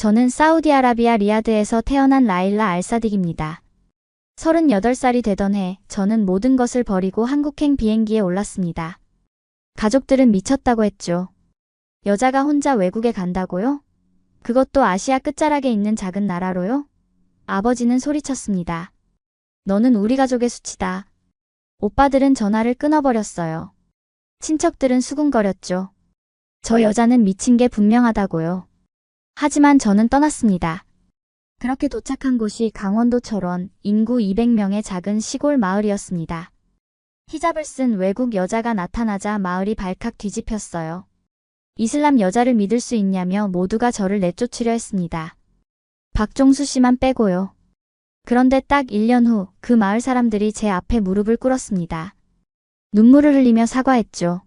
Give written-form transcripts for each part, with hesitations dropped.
저는 사우디아라비아 리야드에서 태어난 라일라 알사딕입니다. 38살이 되던 해 저는 모든 것을 버리고 한국행 비행기에 올랐습니다. 가족들은 미쳤다고 했죠. 여자가 혼자 외국에 간다고요? 그것도 아시아 끝자락에 있는 작은 나라로요? 아버지는 소리쳤습니다. 너는 우리 가족의 수치다. 오빠들은 전화를 끊어버렸어요. 친척들은 수군거렸죠. 저 여자는 미친 게 분명하다고요. 하지만 저는 떠났습니다. 그렇게 도착한 곳이 강원도 철원, 인구 200명의 작은 시골 마을이었습니다. 히잡을 쓴 외국 여자가 나타나자 마을이 발칵 뒤집혔어요. 이슬람 여자를 믿을 수 있냐며 모두가 저를 내쫓으려 했습니다. 박종수 씨만 빼고요. 그런데 딱 1년 후 그 마을 사람들이 제 앞에 무릎을 꿇었습니다. 눈물을 흘리며 사과했죠.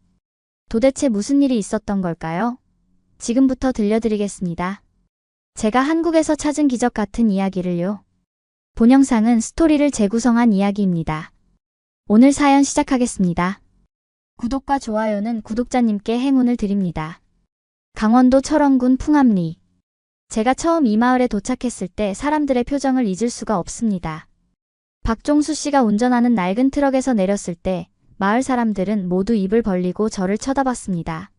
도대체 무슨 일이 있었던 걸까요? 지금부터 들려드리겠습니다. 제가 한국에서 찾은 기적 같은 이야기를요. 본 영상은 스토리를 재구성한 이야기입니다. 오늘 사연 시작하겠습니다. 구독과 좋아요는 구독자님께 행운을 드립니다. 강원도 철원군 풍암리. 제가 처음 이 마을에 도착했을 때 사람들의 표정을 잊을 수가 없습니다. 박종수 씨가 운전하는 낡은 트럭에서 내렸을 때 마을 사람들은 모두 입을 벌리고 저를 쳐다봤습니다.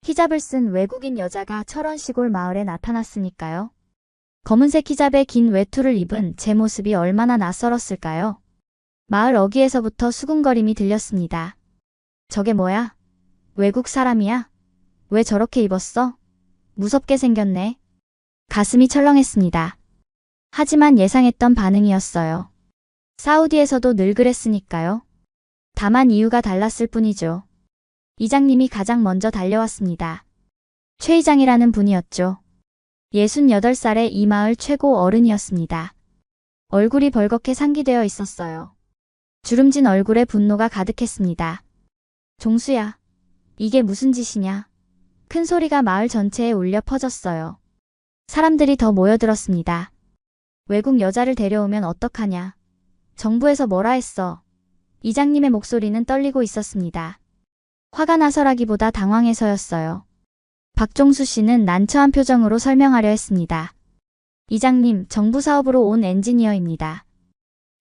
히잡을 쓴 외국인 여자가 철원 시골 마을에 나타났으니까요. 검은색 히잡에 긴 외투를 입은 제 모습이 얼마나 낯설었을까요? 마을 어귀에서부터 수군거림이 들렸습니다. 저게 뭐야? 외국 사람이야? 왜 저렇게 입었어? 무섭게 생겼네. 가슴이 철렁했습니다. 하지만 예상했던 반응이었어요. 사우디에서도 늘 그랬으니까요. 다만 이유가 달랐을 뿐이죠. 이장님이 가장 먼저 달려왔습니다. 최 이장이라는 분이었죠. 68살의 이 마을 최고 어른이었습니다. 얼굴이 벌겋게 상기되어 있었어요. 주름진 얼굴에 분노가 가득했습니다. 종수야, 이게 무슨 짓이냐? 큰 소리가 마을 전체에 울려 퍼졌어요. 사람들이 더 모여들었습니다. 외국 여자를 데려오면 어떡하냐? 정부에서 뭐라 했어? 이장님의 목소리는 떨리고 있었습니다. 화가 나서라기보다 당황해서였어요. 박종수 씨는 난처한 표정으로 설명하려 했습니다. 이장님, 정부 사업으로 온 엔지니어입니다.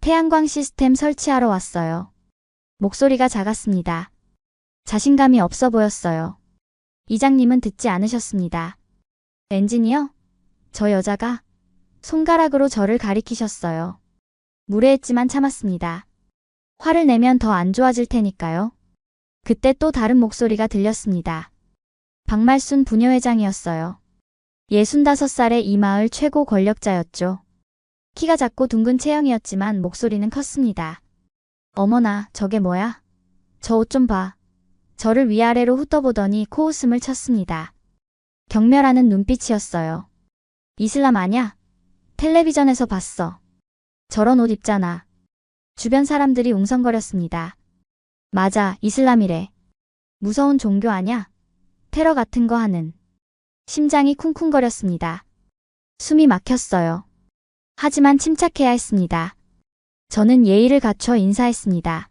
태양광 시스템 설치하러 왔어요. 목소리가 작았습니다. 자신감이 없어 보였어요. 이장님은 듣지 않으셨습니다. 엔지니어? 저 여자가? 손가락으로 저를 가리키셨어요. 무례했지만 참았습니다. 화를 내면 더 안 좋아질 테니까요. 그때 또 다른 목소리가 들렸습니다. 박말순 부녀회장이었어요. 65살의 이 마을 최고 권력자였죠. 키가 작고 둥근 체형이었지만 목소리는 컸습니다. 어머나, 저게 뭐야? 저 옷 좀 봐. 저를 위아래로 훑어보더니 코웃음을 쳤습니다. 경멸하는 눈빛이었어요. 이슬람 아냐? 텔레비전에서 봤어. 저런 옷 입잖아. 주변 사람들이 웅성거렸습니다. 맞아, 이슬람이래. 무서운 종교 아냐? 테러 같은 거 하는. 심장이 쿵쿵거렸습니다. 숨이 막혔어요. 하지만 침착해야 했습니다. 저는 예의를 갖춰 인사했습니다.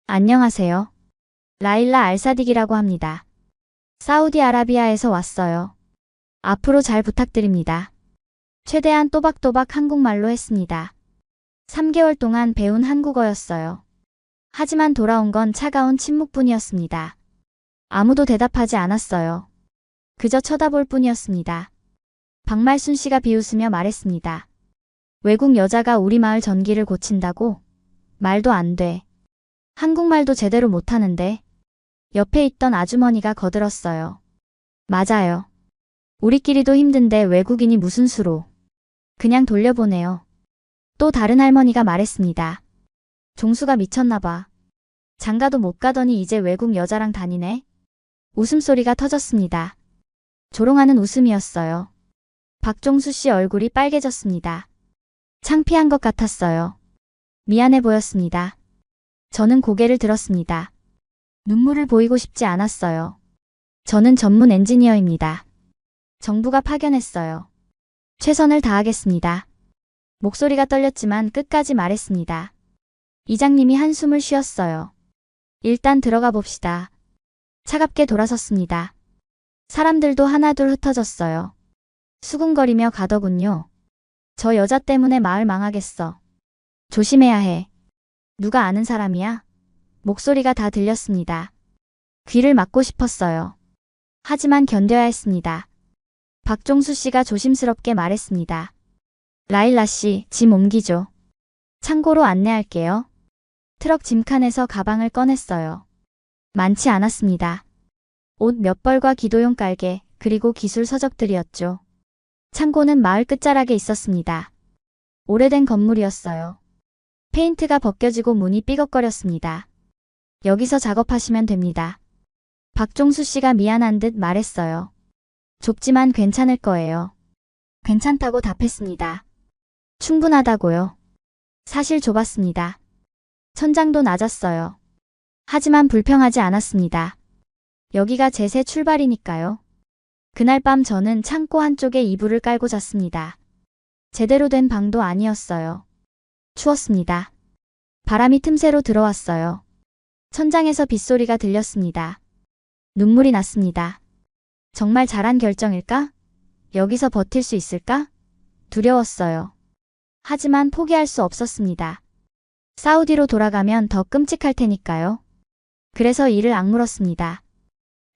안녕하세요. 라일라 알사딕이라고 합니다. 사우디아라비아에서 왔어요. 앞으로 잘 부탁드립니다. 최대한 또박또박 한국말로 했습니다. 3개월 동안 배운 한국어였어요. 하지만 돌아온 건 차가운 침묵뿐이었습니다. 아무도 대답하지 않았어요. 그저 쳐다볼 뿐이었습니다. 박말순 씨가 비웃으며 말했습니다. 외국 여자가 우리 마을 전기를 고친다고? 말도 안 돼. 한국말도 제대로 못하는데. 옆에 있던 아주머니가 거들었어요. 맞아요. 우리끼리도 힘든데 외국인이 무슨 수로. 그냥 돌려보내요. 또 다른 할머니가 말했습니다. 종수가 미쳤나 봐. 장가도 못 가더니 이제 외국 여자랑 다니네. 웃음소리가 터졌습니다. 조롱하는 웃음이었어요. 박종수 씨 얼굴이 빨개졌습니다. 창피한 것 같았어요. 미안해 보였습니다. 저는 고개를 들었습니다. 눈물을 보이고 싶지 않았어요. 저는 전문 엔지니어입니다. 정부가 파견했어요. 최선을 다하겠습니다. 목소리가 떨렸지만 끝까지 말했습니다. 이장님이 한숨을 쉬었어요. 일단 들어가 봅시다. 차갑게 돌아섰습니다. 사람들도 하나둘 흩어졌어요. 수군거리며 가더군요. 저 여자 때문에 마을 망하겠어. 조심해야 해. 누가 아는 사람이야? 목소리가 다 들렸습니다. 귀를 막고 싶었어요. 하지만 견뎌야 했습니다. 박종수 씨가 조심스럽게 말했습니다. 라일라 씨, 짐 옮기죠. 창고로 안내할게요. 트럭 짐칸에서 가방을 꺼냈어요. 많지 않았습니다. 옷 몇 벌과 기도용 깔개, 그리고 기술 서적들이었죠. 창고는 마을 끝자락에 있었습니다. 오래된 건물이었어요. 페인트가 벗겨지고 문이 삐걱거렸습니다. 여기서 작업하시면 됩니다. 박종수 씨가 미안한 듯 말했어요. 좁지만 괜찮을 거예요. 괜찮다고 답했습니다. 충분하다고요. 사실 좁았습니다. 천장도 낮았어요. 하지만 불평하지 않았습니다. 여기가 제 새 출발이니까요. 그날 밤 저는 창고 한쪽에 이불을 깔고 잤습니다. 제대로 된 방도 아니었어요. 추웠습니다. 바람이 틈새로 들어왔어요. 천장에서 빗소리가 들렸습니다. 눈물이 났습니다. 정말 잘한 결정일까? 여기서 버틸 수 있을까? 두려웠어요. 하지만 포기할 수 없었습니다. 사우디로 돌아가면 더 끔찍할 테니까요. 그래서 이를 악물었습니다.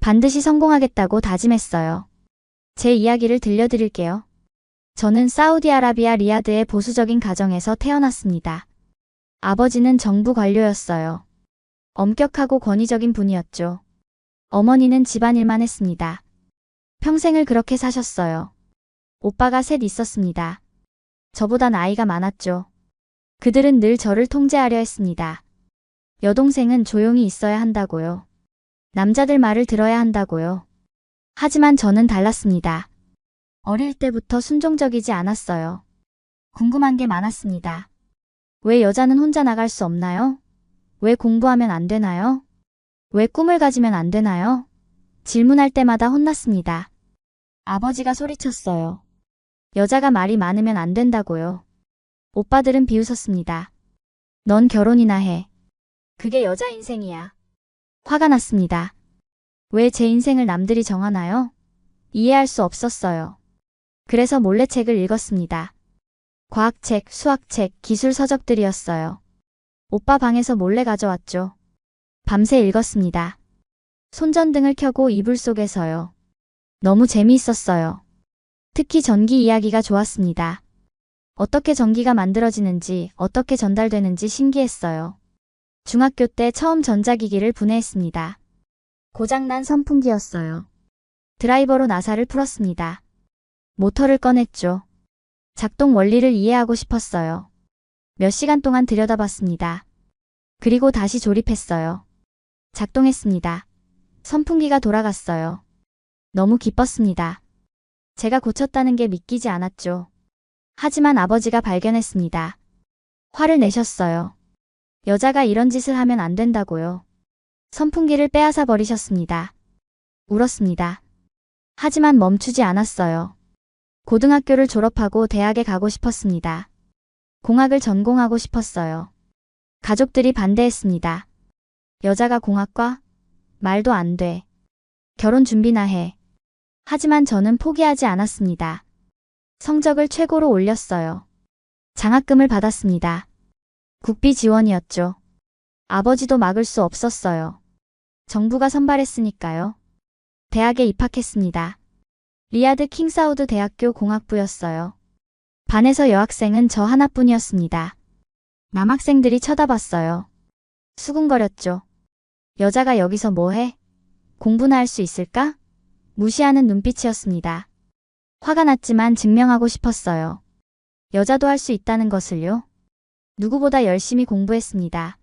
반드시 성공하겠다고 다짐했어요. 제 이야기를 들려드릴게요. 저는 사우디아라비아 리야드의 보수적인 가정에서 태어났습니다. 아버지는 정부 관료였어요. 엄격하고 권위적인 분이었죠. 어머니는 집안일만 했습니다. 평생을 그렇게 사셨어요. 오빠가 셋 있었습니다. 저보다 나이가 많았죠. 그들은 늘 저를 통제하려 했습니다. 여동생은 조용히 있어야 한다고요. 남자들 말을 들어야 한다고요. 하지만 저는 달랐습니다. 어릴 때부터 순종적이지 않았어요. 궁금한 게 많았습니다. 왜 여자는 혼자 나갈 수 없나요? 왜 공부하면 안 되나요? 왜 꿈을 가지면 안 되나요? 질문할 때마다 혼났습니다. 아버지가 소리쳤어요. 여자가 말이 많으면 안 된다고요. 오빠들은 비웃었습니다. 넌 결혼이나 해. 그게 여자 인생이야. 화가 났습니다. 왜 제 인생을 남들이 정하나요? 이해할 수 없었어요. 그래서 몰래 책을 읽었습니다. 과학책, 수학책, 기술 서적들이었어요. 오빠 방에서 몰래 가져왔죠. 밤새 읽었습니다. 손전등을 켜고 이불 속에서요. 너무 재미있었어요. 특히 전기 이야기가 좋았습니다. 어떻게 전기가 만들어지는지, 어떻게 전달되는지 신기했어요. 중학교 때 처음 전자기기를 분해했습니다. 고장난 선풍기였어요. 드라이버로 나사를 풀었습니다. 모터를 꺼냈죠. 작동 원리를 이해하고 싶었어요. 몇 시간 동안 들여다봤습니다. 그리고 다시 조립했어요. 작동했습니다. 선풍기가 돌아갔어요. 너무 기뻤습니다. 제가 고쳤다는 게 믿기지 않았죠. 하지만 아버지가 발견했습니다. 화를 내셨어요. 여자가 이런 짓을 하면 안 된다고요. 선풍기를 빼앗아 버리셨습니다. 울었습니다. 하지만 멈추지 않았어요. 고등학교를 졸업하고 대학에 가고 싶었습니다. 공학을 전공하고 싶었어요. 가족들이 반대했습니다. 여자가 공학과? 말도 안 돼. 결혼 준비나 해. 하지만 저는 포기하지 않았습니다. 성적을 최고로 올렸어요. 장학금을 받았습니다. 국비 지원이었죠. 아버지도 막을 수 없었어요. 정부가 선발했으니까요. 대학에 입학했습니다. 리야드 킹사우드 대학교 공학부였어요. 반에서 여학생은 저 하나뿐이었습니다. 남학생들이 쳐다봤어요. 수군거렸죠. 여자가 여기서 뭐해? 공부나 할 수 있을까? 무시하는 눈빛이었습니다. 화가 났지만 증명하고 싶었어요. 여자도 할 수 있다는 것을요. 누구보다 열심히 공부했습니다.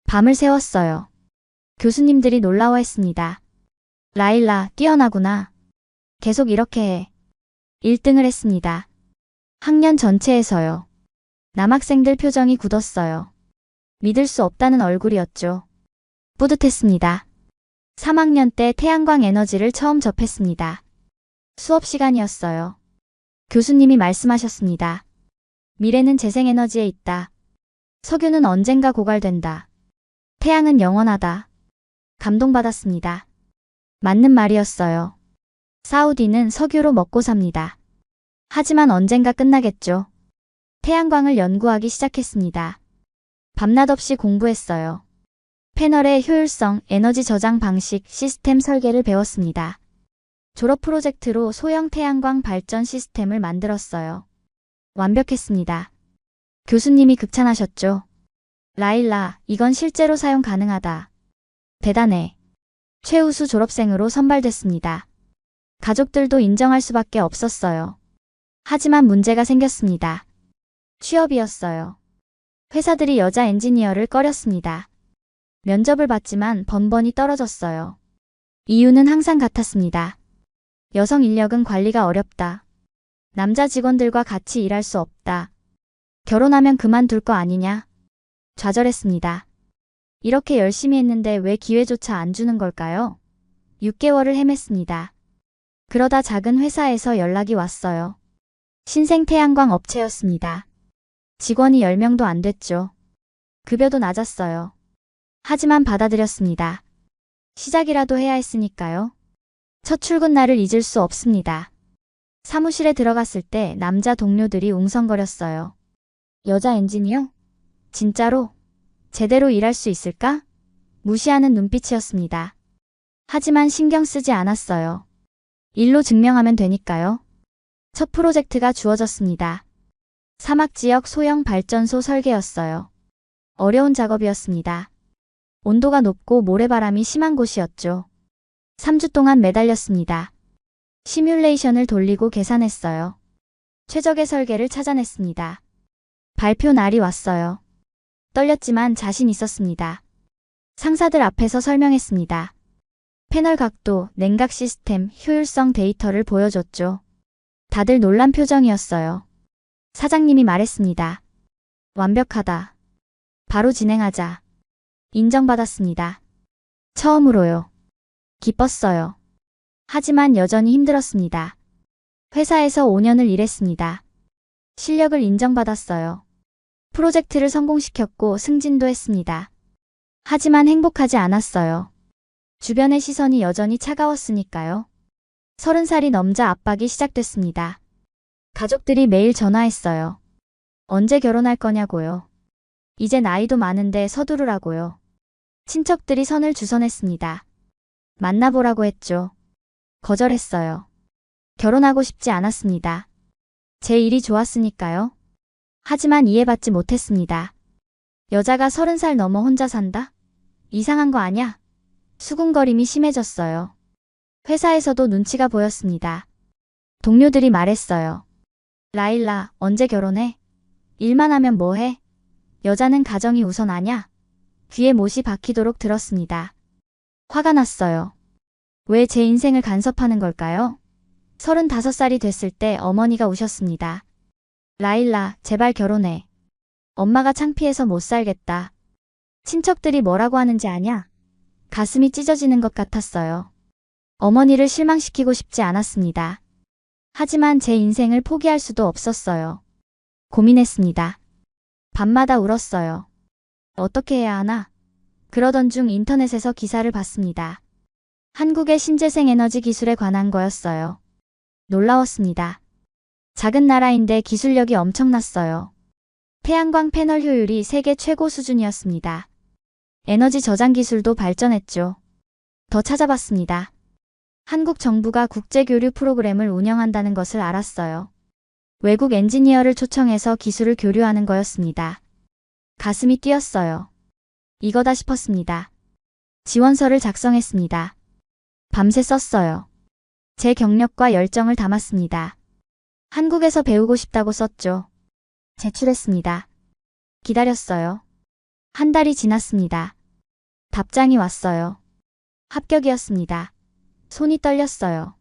밤을 새웠어요. 교수님들이 놀라워했습니다. 라일라, 뛰어나구나. 계속 이렇게 해. 1등을 했습니다. 학년 전체에서요. 남학생들 표정이 굳었어요. 믿을 수 없다는 얼굴이었죠. 뿌듯했습니다. 3학년 때 태양광 에너지를 처음 접했습니다. 수업 시간이었어요. 교수님이 말씀하셨습니다. 미래는 재생에너지에 있다. 석유는 언젠가 고갈된다. 태양은 영원하다. 감동받았습니다. 맞는 말이었어요. 사우디는 석유로 먹고 삽니다. 하지만 언젠가 끝나겠죠. 태양광을 연구하기 시작했습니다. 밤낮 없이 공부했어요. 패널의 효율성, 에너지 저장 방식, 시스템 설계를 배웠습니다. 졸업 프로젝트로 소형 태양광 발전 시스템을 만들었어요. 완벽했습니다. 교수님이 극찬하셨죠. 라일라, 이건 실제로 사용 가능하다. 대단해. 최우수 졸업생으로 선발됐습니다. 가족들도 인정할 수밖에 없었어요. 하지만 문제가 생겼습니다. 취업이었어요. 회사들이 여자 엔지니어를 꺼렸습니다. 면접을 봤지만 번번이 떨어졌어요. 이유는 항상 같았습니다. 여성 인력은 관리가 어렵다. 남자 직원들과 같이 일할 수 없다. 결혼하면 그만둘 거 아니냐? 좌절했습니다. 이렇게 열심히 했는데 왜 기회조차 안 주는 걸까요? 6개월을 헤맸습니다. 그러다 작은 회사에서 연락이 왔어요. 신생 태양광 업체였습니다. 직원이 10명도 안 됐죠. 급여도 낮았어요. 하지만 받아들였습니다. 시작이라도 해야 했으니까요. 첫 출근 날을 잊을 수 없습니다. 사무실에 들어갔을 때 남자 동료들이 웅성거렸어요. 여자 엔지니어? 진짜로? 제대로 일할 수 있을까? 무시하는 눈빛이었습니다. 하지만 신경 쓰지 않았어요. 일로 증명하면 되니까요. 첫 프로젝트가 주어졌습니다. 사막 지역 소형 발전소 설계였어요. 어려운 작업이었습니다. 온도가 높고 모래바람이 심한 곳이었죠. 3주 동안 매달렸습니다. 시뮬레이션을 돌리고 계산했어요. 최적의 설계를 찾아냈습니다. 발표 날이 왔어요. 떨렸지만 자신 있었습니다. 상사들 앞에서 설명했습니다. 패널 각도, 냉각 시스템, 효율성 데이터를 보여줬죠. 다들 놀란 표정이었어요. 사장님이 말했습니다. 완벽하다. 바로 진행하자. 인정받았습니다. 처음으로요. 기뻤어요. 하지만 여전히 힘들었습니다. 회사에서 5년을 일했습니다. 실력을 인정받았어요. 프로젝트를 성공시켰고 승진도 했습니다. 하지만 행복하지 않았어요. 주변의 시선이 여전히 차가웠으니까요. 30살이 넘자 압박이 시작됐습니다. 가족들이 매일 전화했어요. 언제 결혼할 거냐고요. 이제 나이도 많은데 서두르라고요. 친척들이 선을 주선했습니다. 만나보라고 했죠. 거절했어요. 결혼하고 싶지 않았습니다. 제 일이 좋았으니까요. 하지만 이해받지 못했습니다. 여자가 30살 넘어 혼자 산다? 이상한 거 아냐? 수군거림이 심해졌어요. 회사에서도 눈치가 보였습니다. 동료들이 말했어요. 라일라, 언제 결혼해? 일만 하면 뭐해? 여자는 가정이 우선 아냐? 귀에 못이 박히도록 들었습니다. 화가 났어요. 왜 제 인생을 간섭하는 걸까요? 35살이 됐을 때 어머니가 우셨습니다. 라일라, 제발 결혼해. 엄마가 창피해서 못 살겠다. 친척들이 뭐라고 하는지 아냐? 가슴이 찢어지는 것 같았어요. 어머니를 실망시키고 싶지 않았습니다. 하지만 제 인생을 포기할 수도 없었어요. 고민했습니다. 밤마다 울었어요. 어떻게 해야 하나? 그러던 중 인터넷에서 기사를 봤습니다. 한국의 신재생 에너지 기술에 관한 거였어요. 놀라웠습니다. 작은 나라인데 기술력이 엄청났어요. 태양광 패널 효율이 세계 최고 수준이었습니다. 에너지 저장 기술도 발전했죠. 더 찾아봤습니다. 한국 정부가 국제교류 프로그램을 운영한다는 것을 알았어요. 외국 엔지니어를 초청해서 기술을 교류하는 거였습니다. 가슴이 뛰었어요. 이거다 싶었습니다. 지원서를 작성했습니다. 밤새 썼어요. 제 경력과 열정을 담았습니다. 한국에서 배우고 싶다고 썼죠. 제출했습니다. 기다렸어요. 한 달이 지났습니다. 답장이 왔어요. 합격이었습니다. 손이 떨렸어요.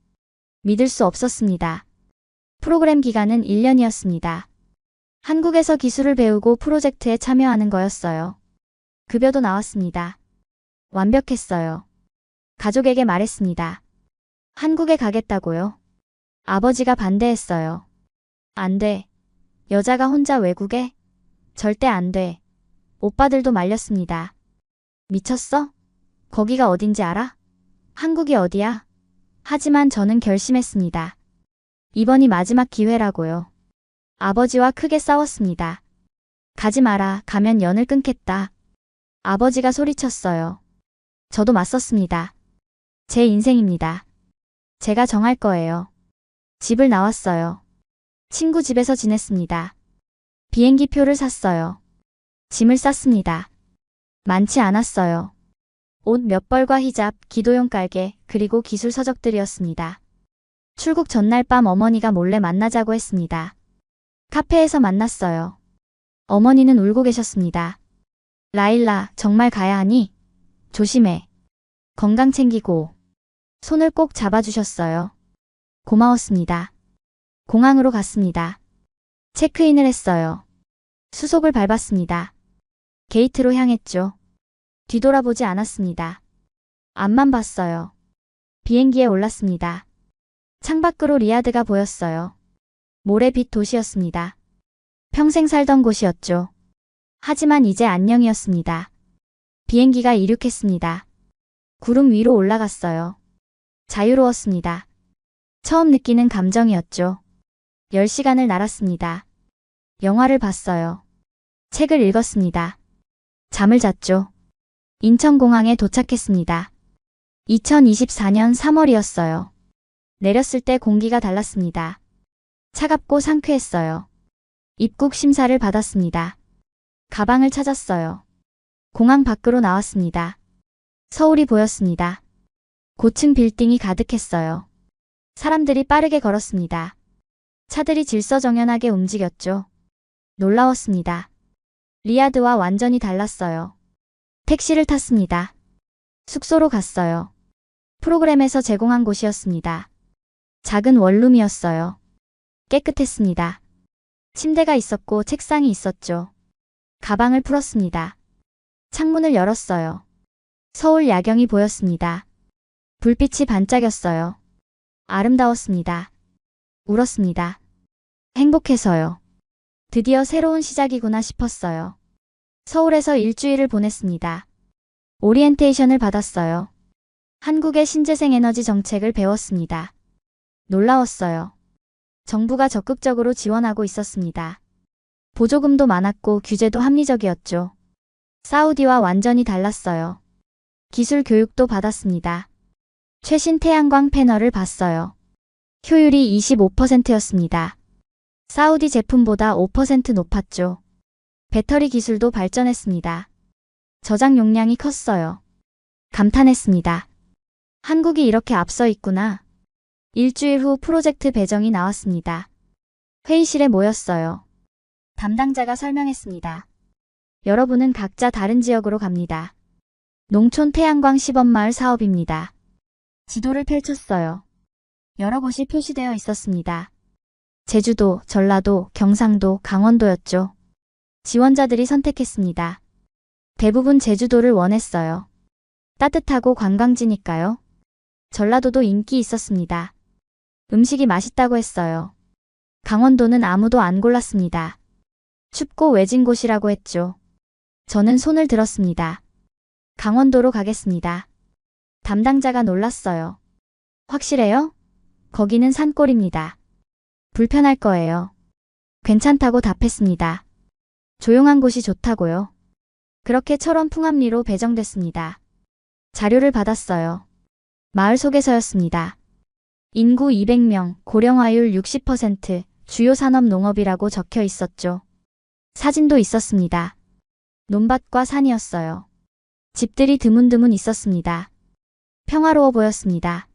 믿을 수 없었습니다. 프로그램 기간은 1년이었습니다. 한국에서 기술을 배우고 프로젝트에 참여하는 거였어요. 급여도 나왔습니다. 완벽했어요. 가족에게 말했습니다. 한국에 가겠다고요. 아버지가 반대했어요. 안 돼. 여자가 혼자 외국에? 절대 안 돼. 오빠들도 말렸습니다. 미쳤어? 거기가 어딘지 알아? 한국이 어디야? 하지만 저는 결심했습니다. 이번이 마지막 기회라고요. 아버지와 크게 싸웠습니다. 가지 마라. 가면 연을 끊겠다. 아버지가 소리쳤어요. 저도 맞섰습니다. 제 인생입니다. 제가 정할 거예요. 집을 나왔어요. 친구 집에서 지냈습니다. 비행기 표를 샀어요. 짐을 쌌습니다. 많지 않았어요. 옷 몇 벌과 히잡, 기도용 깔개, 그리고 기술 서적들이었습니다. 출국 전날 밤 어머니가 몰래 만나자고 했습니다. 카페에서 만났어요. 어머니는 울고 계셨습니다. 라일라, 정말 가야 하니? 조심해. 건강 챙기고. 손을 꼭 잡아주셨어요. 고마웠습니다. 공항으로 갔습니다. 체크인을 했어요. 수속을 밟았습니다. 게이트로 향했죠. 뒤돌아보지 않았습니다. 앞만 봤어요. 비행기에 올랐습니다. 창밖으로 리야드가 보였어요. 모래빛 도시였습니다. 평생 살던 곳이었죠. 하지만 이제 안녕이었습니다. 비행기가 이륙했습니다. 구름 위로 올라갔어요. 자유로웠습니다. 처음 느끼는 감정이었죠. 10시간을 날았습니다. 영화를 봤어요. 책을 읽었습니다. 잠을 잤죠. 인천공항에 도착했습니다. 2024년 3월이었어요. 내렸을 때 공기가 달랐습니다. 차갑고 상쾌했어요. 입국 심사를 받았습니다. 가방을 찾았어요. 공항 밖으로 나왔습니다. 서울이 보였습니다. 고층 빌딩이 가득했어요. 사람들이 빠르게 걸었습니다. 차들이 질서정연하게 움직였죠. 놀라웠습니다. 리야드와 완전히 달랐어요. 택시를 탔습니다. 숙소로 갔어요. 프로그램에서 제공한 곳이었습니다. 작은 원룸이었어요. 깨끗했습니다. 침대가 있었고 책상이 있었죠. 가방을 풀었습니다. 창문을 열었어요. 서울 야경이 보였습니다. 불빛이 반짝였어요. 아름다웠습니다. 울었습니다. 행복해서요. 드디어 새로운 시작이구나 싶었어요. 서울에서 일주일을 보냈습니다. 오리엔테이션을 받았어요. 한국의 신재생 에너지 정책을 배웠습니다. 놀라웠어요. 정부가 적극적으로 지원하고 있었습니다. 보조금도 많았고 규제도 합리적이었죠. 사우디와 완전히 달랐어요. 기술 교육도 받았습니다. 최신 태양광 패널을 봤어요. 효율이 25%였습니다. 사우디 제품보다 5% 높았죠. 배터리 기술도 발전했습니다. 저장 용량이 컸어요. 감탄했습니다. 한국이 이렇게 앞서 있구나. 일주일 후 프로젝트 배정이 나왔습니다. 회의실에 모였어요. 담당자가 설명했습니다. 여러분은 각자 다른 지역으로 갑니다. 농촌 태양광 시범마을 사업입니다. 지도를 펼쳤어요. 여러 곳이 표시되어 있었습니다. 제주도, 전라도, 경상도, 강원도였죠. 지원자들이 선택했습니다. 대부분 제주도를 원했어요. 따뜻하고 관광지니까요. 전라도도 인기 있었습니다. 음식이 맛있다고 했어요. 강원도는 아무도 안 골랐습니다. 춥고 외진 곳이라고 했죠. 저는 손을 들었습니다. 강원도로 가겠습니다. 담당자가 놀랐어요. 확실해요? 거기는 산골입니다. 불편할 거예요. 괜찮다고 답했습니다. 조용한 곳이 좋다고요. 그렇게 철원 풍암리로 배정됐습니다. 자료를 받았어요. 마을 소개서였습니다. 인구 200명, 고령화율 60%, 주요 산업 농업이라고 적혀 있었죠. 사진도 있었습니다. 논밭과 산이었어요. 집들이 드문드문 있었습니다. 평화로워 보였습니다.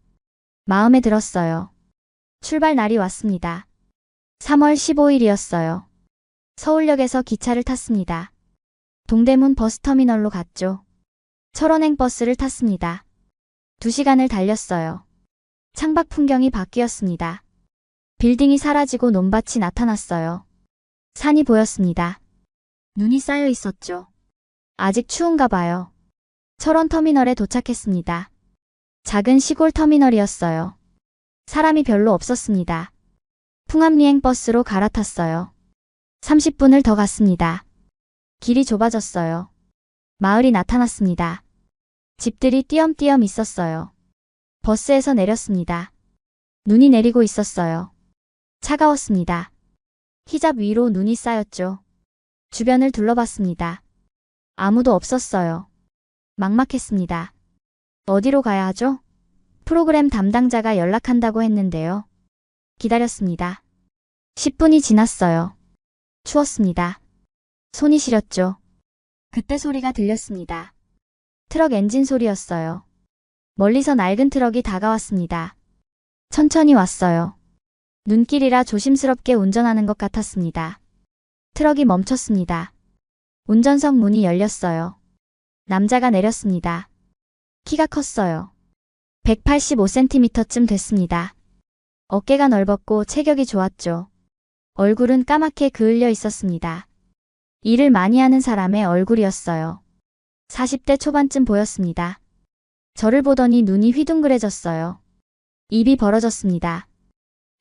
마음에 들었어요. 출발 날이 왔습니다. 3월 15일이었어요. 서울역에서 기차를 탔습니다. 동대문 버스터미널로 갔죠. 철원행 버스를 탔습니다. 2시간을 달렸어요. 창밖 풍경이 바뀌었습니다. 빌딩이 사라지고 논밭이 나타났어요. 산이 보였습니다. 눈이 쌓여 있었죠. 아직 추운가 봐요. 철원 터미널에 도착했습니다. 작은 시골 터미널이었어요. 사람이 별로 없었습니다. 풍암리행 버스로 갈아탔어요. 30분을 더 갔습니다. 길이 좁아졌어요. 마을이 나타났습니다. 집들이 띄엄띄엄 있었어요. 버스에서 내렸습니다. 눈이 내리고 있었어요. 차가웠습니다. 히잡 위로 눈이 쌓였죠. 주변을 둘러봤습니다. 아무도 없었어요. 막막했습니다. 어디로 가야 하죠? 프로그램 담당자가 연락한다고 했는데요. 기다렸습니다. 10분이 지났어요. 추웠습니다. 손이 시렸죠. 그때 소리가 들렸습니다. 트럭 엔진 소리였어요. 멀리서 낡은 트럭이 다가왔습니다. 천천히 왔어요. 눈길이라 조심스럽게 운전하는 것 같았습니다. 트럭이 멈췄습니다. 운전석 문이 열렸어요. 남자가 내렸습니다. 키가 컸어요. 185cm쯤 됐습니다. 어깨가 넓었고 체격이 좋았죠. 얼굴은 까맣게 그을려 있었습니다. 일을 많이 하는 사람의 얼굴이었어요. 40대 초반쯤 보였습니다. 저를 보더니 눈이 휘둥그레졌어요. 입이 벌어졌습니다.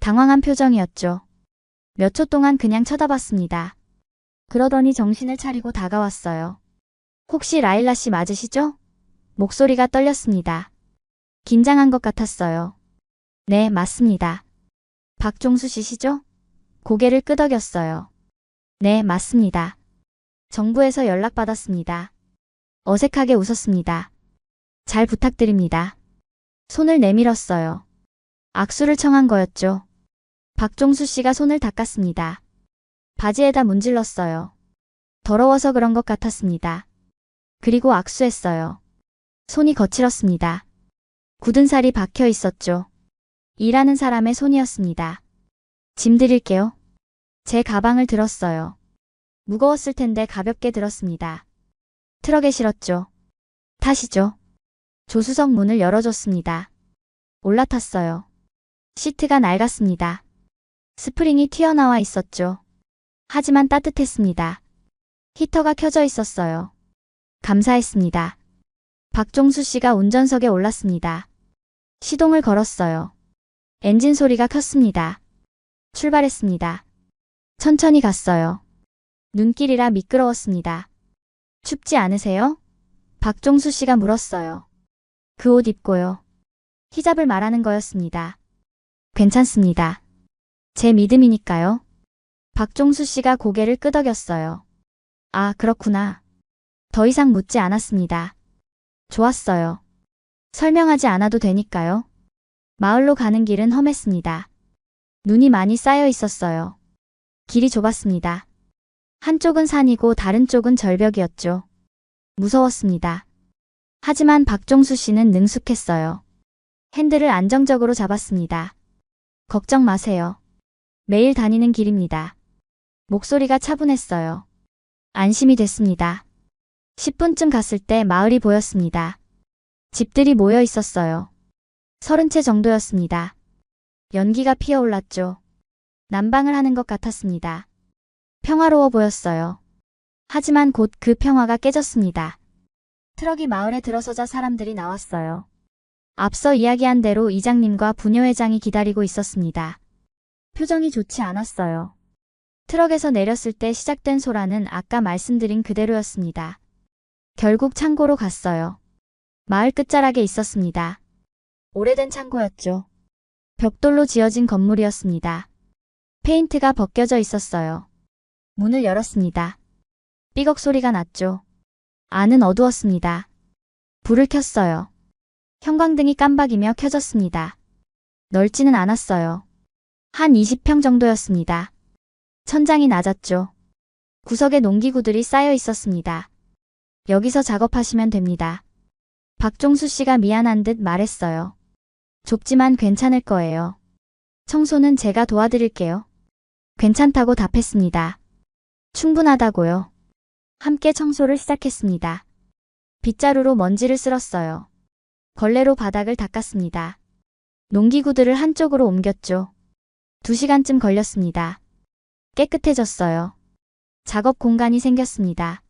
당황한 표정이었죠. 몇 초 동안 그냥 쳐다봤습니다. 그러더니 정신을 차리고 다가왔어요. 혹시 라일라 씨 맞으시죠? 목소리가 떨렸습니다. 긴장한 것 같았어요. 네, 맞습니다. 박종수 씨시죠? 고개를 끄덕였어요. 네, 맞습니다. 정부에서 연락받았습니다. 어색하게 웃었습니다. 잘 부탁드립니다. 손을 내밀었어요. 악수를 청한 거였죠. 박종수 씨가 손을 닦았습니다. 바지에다 문질렀어요. 더러워서 그런 것 같았습니다. 그리고 악수했어요. 손이 거칠었습니다. 굳은 살이 박혀 있었죠. 일하는 사람의 손이었습니다. 짐 드릴게요. 제 가방을 들었어요. 무거웠을 텐데 가볍게 들었습니다. 트럭에 실었죠. 타시죠. 조수석 문을 열어줬습니다. 올라탔어요. 시트가 낡았습니다. 스프링이 튀어나와 있었죠. 하지만 따뜻했습니다. 히터가 켜져 있었어요. 감사했습니다. 박종수 씨가 운전석에 올랐습니다. 시동을 걸었어요. 엔진 소리가 컸습니다. 출발했습니다. 천천히 갔어요. 눈길이라 미끄러웠습니다. 춥지 않으세요? 박종수 씨가 물었어요. 그 옷 입고요. 히잡을 말하는 거였습니다. 괜찮습니다. 제 믿음이니까요. 박종수 씨가 고개를 끄덕였어요. 아, 그렇구나. 더 이상 묻지 않았습니다. 좋았어요. 설명하지 않아도 되니까요. 마을로 가는 길은 험했습니다. 눈이 많이 쌓여 있었어요. 길이 좁았습니다. 한쪽은 산이고 다른 쪽은 절벽이었죠. 무서웠습니다. 하지만 박종수 씨는 능숙했어요. 핸들을 안정적으로 잡았습니다. 걱정 마세요. 매일 다니는 길입니다. 목소리가 차분했어요. 안심이 됐습니다. 10분쯤 갔을 때 마을이 보였습니다. 집들이 모여 있었어요. 30채 정도였습니다. 연기가 피어올랐죠. 난방을 하는 것 같았습니다. 평화로워 보였어요. 하지만 곧 그 평화가 깨졌습니다. 트럭이 마을에 들어서자 사람들이 나왔어요. 앞서 이야기한 대로 이장님과 부녀회장이 기다리고 있었습니다. 표정이 좋지 않았어요. 트럭에서 내렸을 때 시작된 소란은 아까 말씀드린 그대로였습니다. 결국 창고로 갔어요. 마을 끝자락에 있었습니다. 오래된 창고였죠. 벽돌로 지어진 건물이었습니다. 페인트가 벗겨져 있었어요. 문을 열었습니다. 삐걱 소리가 났죠. 안은 어두웠습니다. 불을 켰어요. 형광등이 깜박이며 켜졌습니다. 넓지는 않았어요. 한 20평 정도였습니다. 천장이 낮았죠. 구석에 농기구들이 쌓여 있었습니다. 여기서 작업하시면 됩니다. 박종수 씨가 미안한 듯 말했어요. 좁지만 괜찮을 거예요. 청소는 제가 도와드릴게요. 괜찮다고 답했습니다. 충분하다고요. 함께 청소를 시작했습니다. 빗자루로 먼지를 쓸었어요. 걸레로 바닥을 닦았습니다. 농기구들을 한쪽으로 옮겼죠. 2시간쯤 걸렸습니다. 깨끗해졌어요. 작업 공간이 생겼습니다.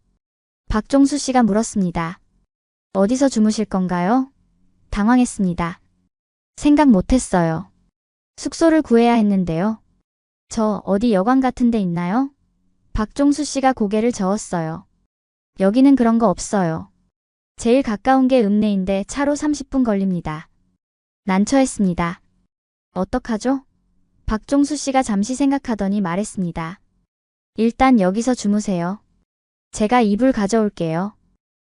박종수 씨가 물었습니다. 어디서 주무실 건가요? 당황했습니다. 생각 못했어요. 숙소를 구해야 했는데요. 저 어디 여관 같은 데 있나요? 박종수 씨가 고개를 저었어요. 여기는 그런 거 없어요. 제일 가까운 게 읍내인데 차로 30분 걸립니다. 난처했습니다. 어떡하죠? 박종수 씨가 잠시 생각하더니 말했습니다. 일단 여기서 주무세요. 제가 이불 가져올게요.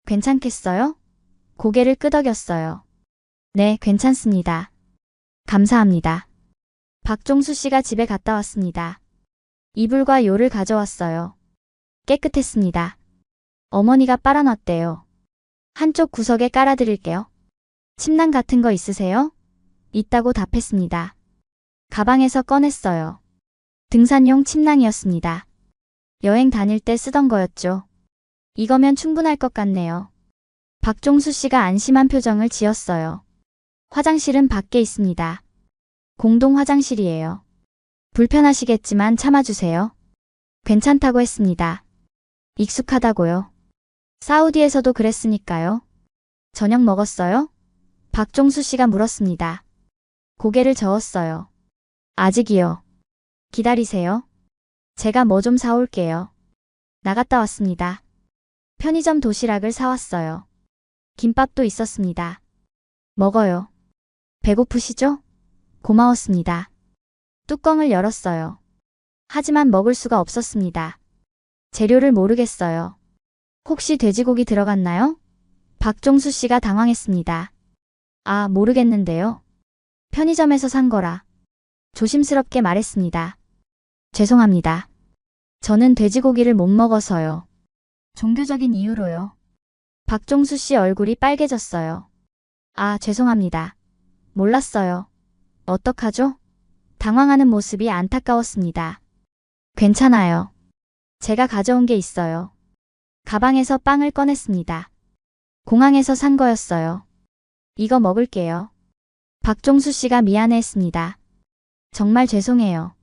괜찮겠어요? 고개를 끄덕였어요. 네, 괜찮습니다. 감사합니다. 박종수 씨가 집에 갔다 왔습니다. 이불과 요를 가져왔어요. 깨끗했습니다. 어머니가 빨아놨대요. 한쪽 구석에 깔아드릴게요. 침낭 같은 거 있으세요? 있다고 답했습니다. 가방에서 꺼냈어요. 등산용 침낭이었습니다. 여행 다닐 때 쓰던 거였죠. 이거면 충분할 것 같네요. 박종수 씨가 안심한 표정을 지었어요. 화장실은 밖에 있습니다. 공동 화장실이에요. 불편하시겠지만 참아주세요. 괜찮다고 했습니다. 익숙하다고요. 사우디에서도 그랬으니까요. 저녁 먹었어요? 박종수 씨가 물었습니다. 고개를 저었어요. 아직이요. 기다리세요. 제가 뭐 좀 사올게요. 나갔다 왔습니다. 편의점 도시락을 사왔어요. 김밥도 있었습니다. 먹어요. 배고프시죠? 고마웠습니다. 뚜껑을 열었어요. 하지만 먹을 수가 없었습니다. 재료를 모르겠어요. 혹시 돼지고기 들어갔나요? 박종수 씨가 당황했습니다. 아, 모르겠는데요. 편의점에서 산 거라. 조심스럽게 말했습니다. 죄송합니다. 저는 돼지고기를 못 먹어서요. 종교적인 이유로요. 박종수 씨 얼굴이 빨개졌어요. 아, 죄송합니다. 몰랐어요. 어떡하죠? 당황하는 모습이 안타까웠습니다. 괜찮아요. 제가 가져온 게 있어요. 가방에서 빵을 꺼냈습니다. 공항에서 산 거였어요. 이거 먹을게요. 박종수 씨가 미안해했습니다. 정말 죄송해요.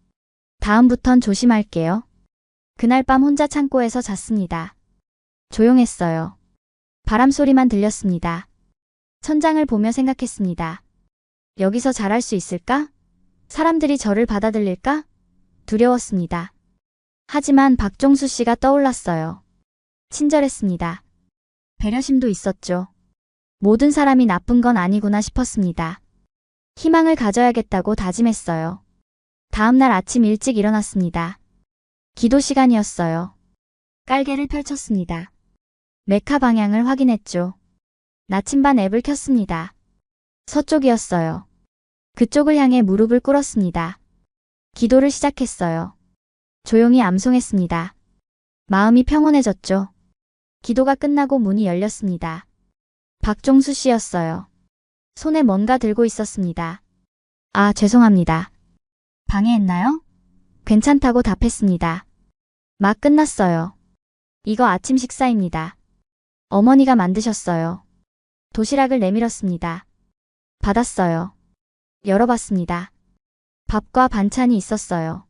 다음부턴 조심할게요. 그날 밤 혼자 창고에서 잤습니다. 조용했어요. 바람 소리만 들렸습니다. 천장을 보며 생각했습니다. 여기서 잘할 수 있을까? 사람들이 저를 받아들일까? 두려웠습니다. 하지만 박종수 씨가 떠올랐어요. 친절했습니다. 배려심도 있었죠. 모든 사람이 나쁜 건 아니구나 싶었습니다. 희망을 가져야겠다고 다짐했어요. 다음날 아침 일찍 일어났습니다. 기도 시간이었어요. 깔개를 펼쳤습니다. 메카 방향을 확인했죠. 나침반 앱을 켰습니다. 서쪽이었어요. 그쪽을 향해 무릎을 꿇었습니다. 기도를 시작했어요. 조용히 암송했습니다. 마음이 평온해졌죠. 기도가 끝나고 문이 열렸습니다. 박종수 씨였어요. 손에 뭔가 들고 있었습니다. 아, 죄송합니다. 방해했나요? 괜찮다고 답했습니다. 막 끝났어요. 이거 아침 식사입니다. 어머니가 만드셨어요. 도시락을 내밀었습니다. 받았어요. 열어봤습니다. 밥과 반찬이 있었어요.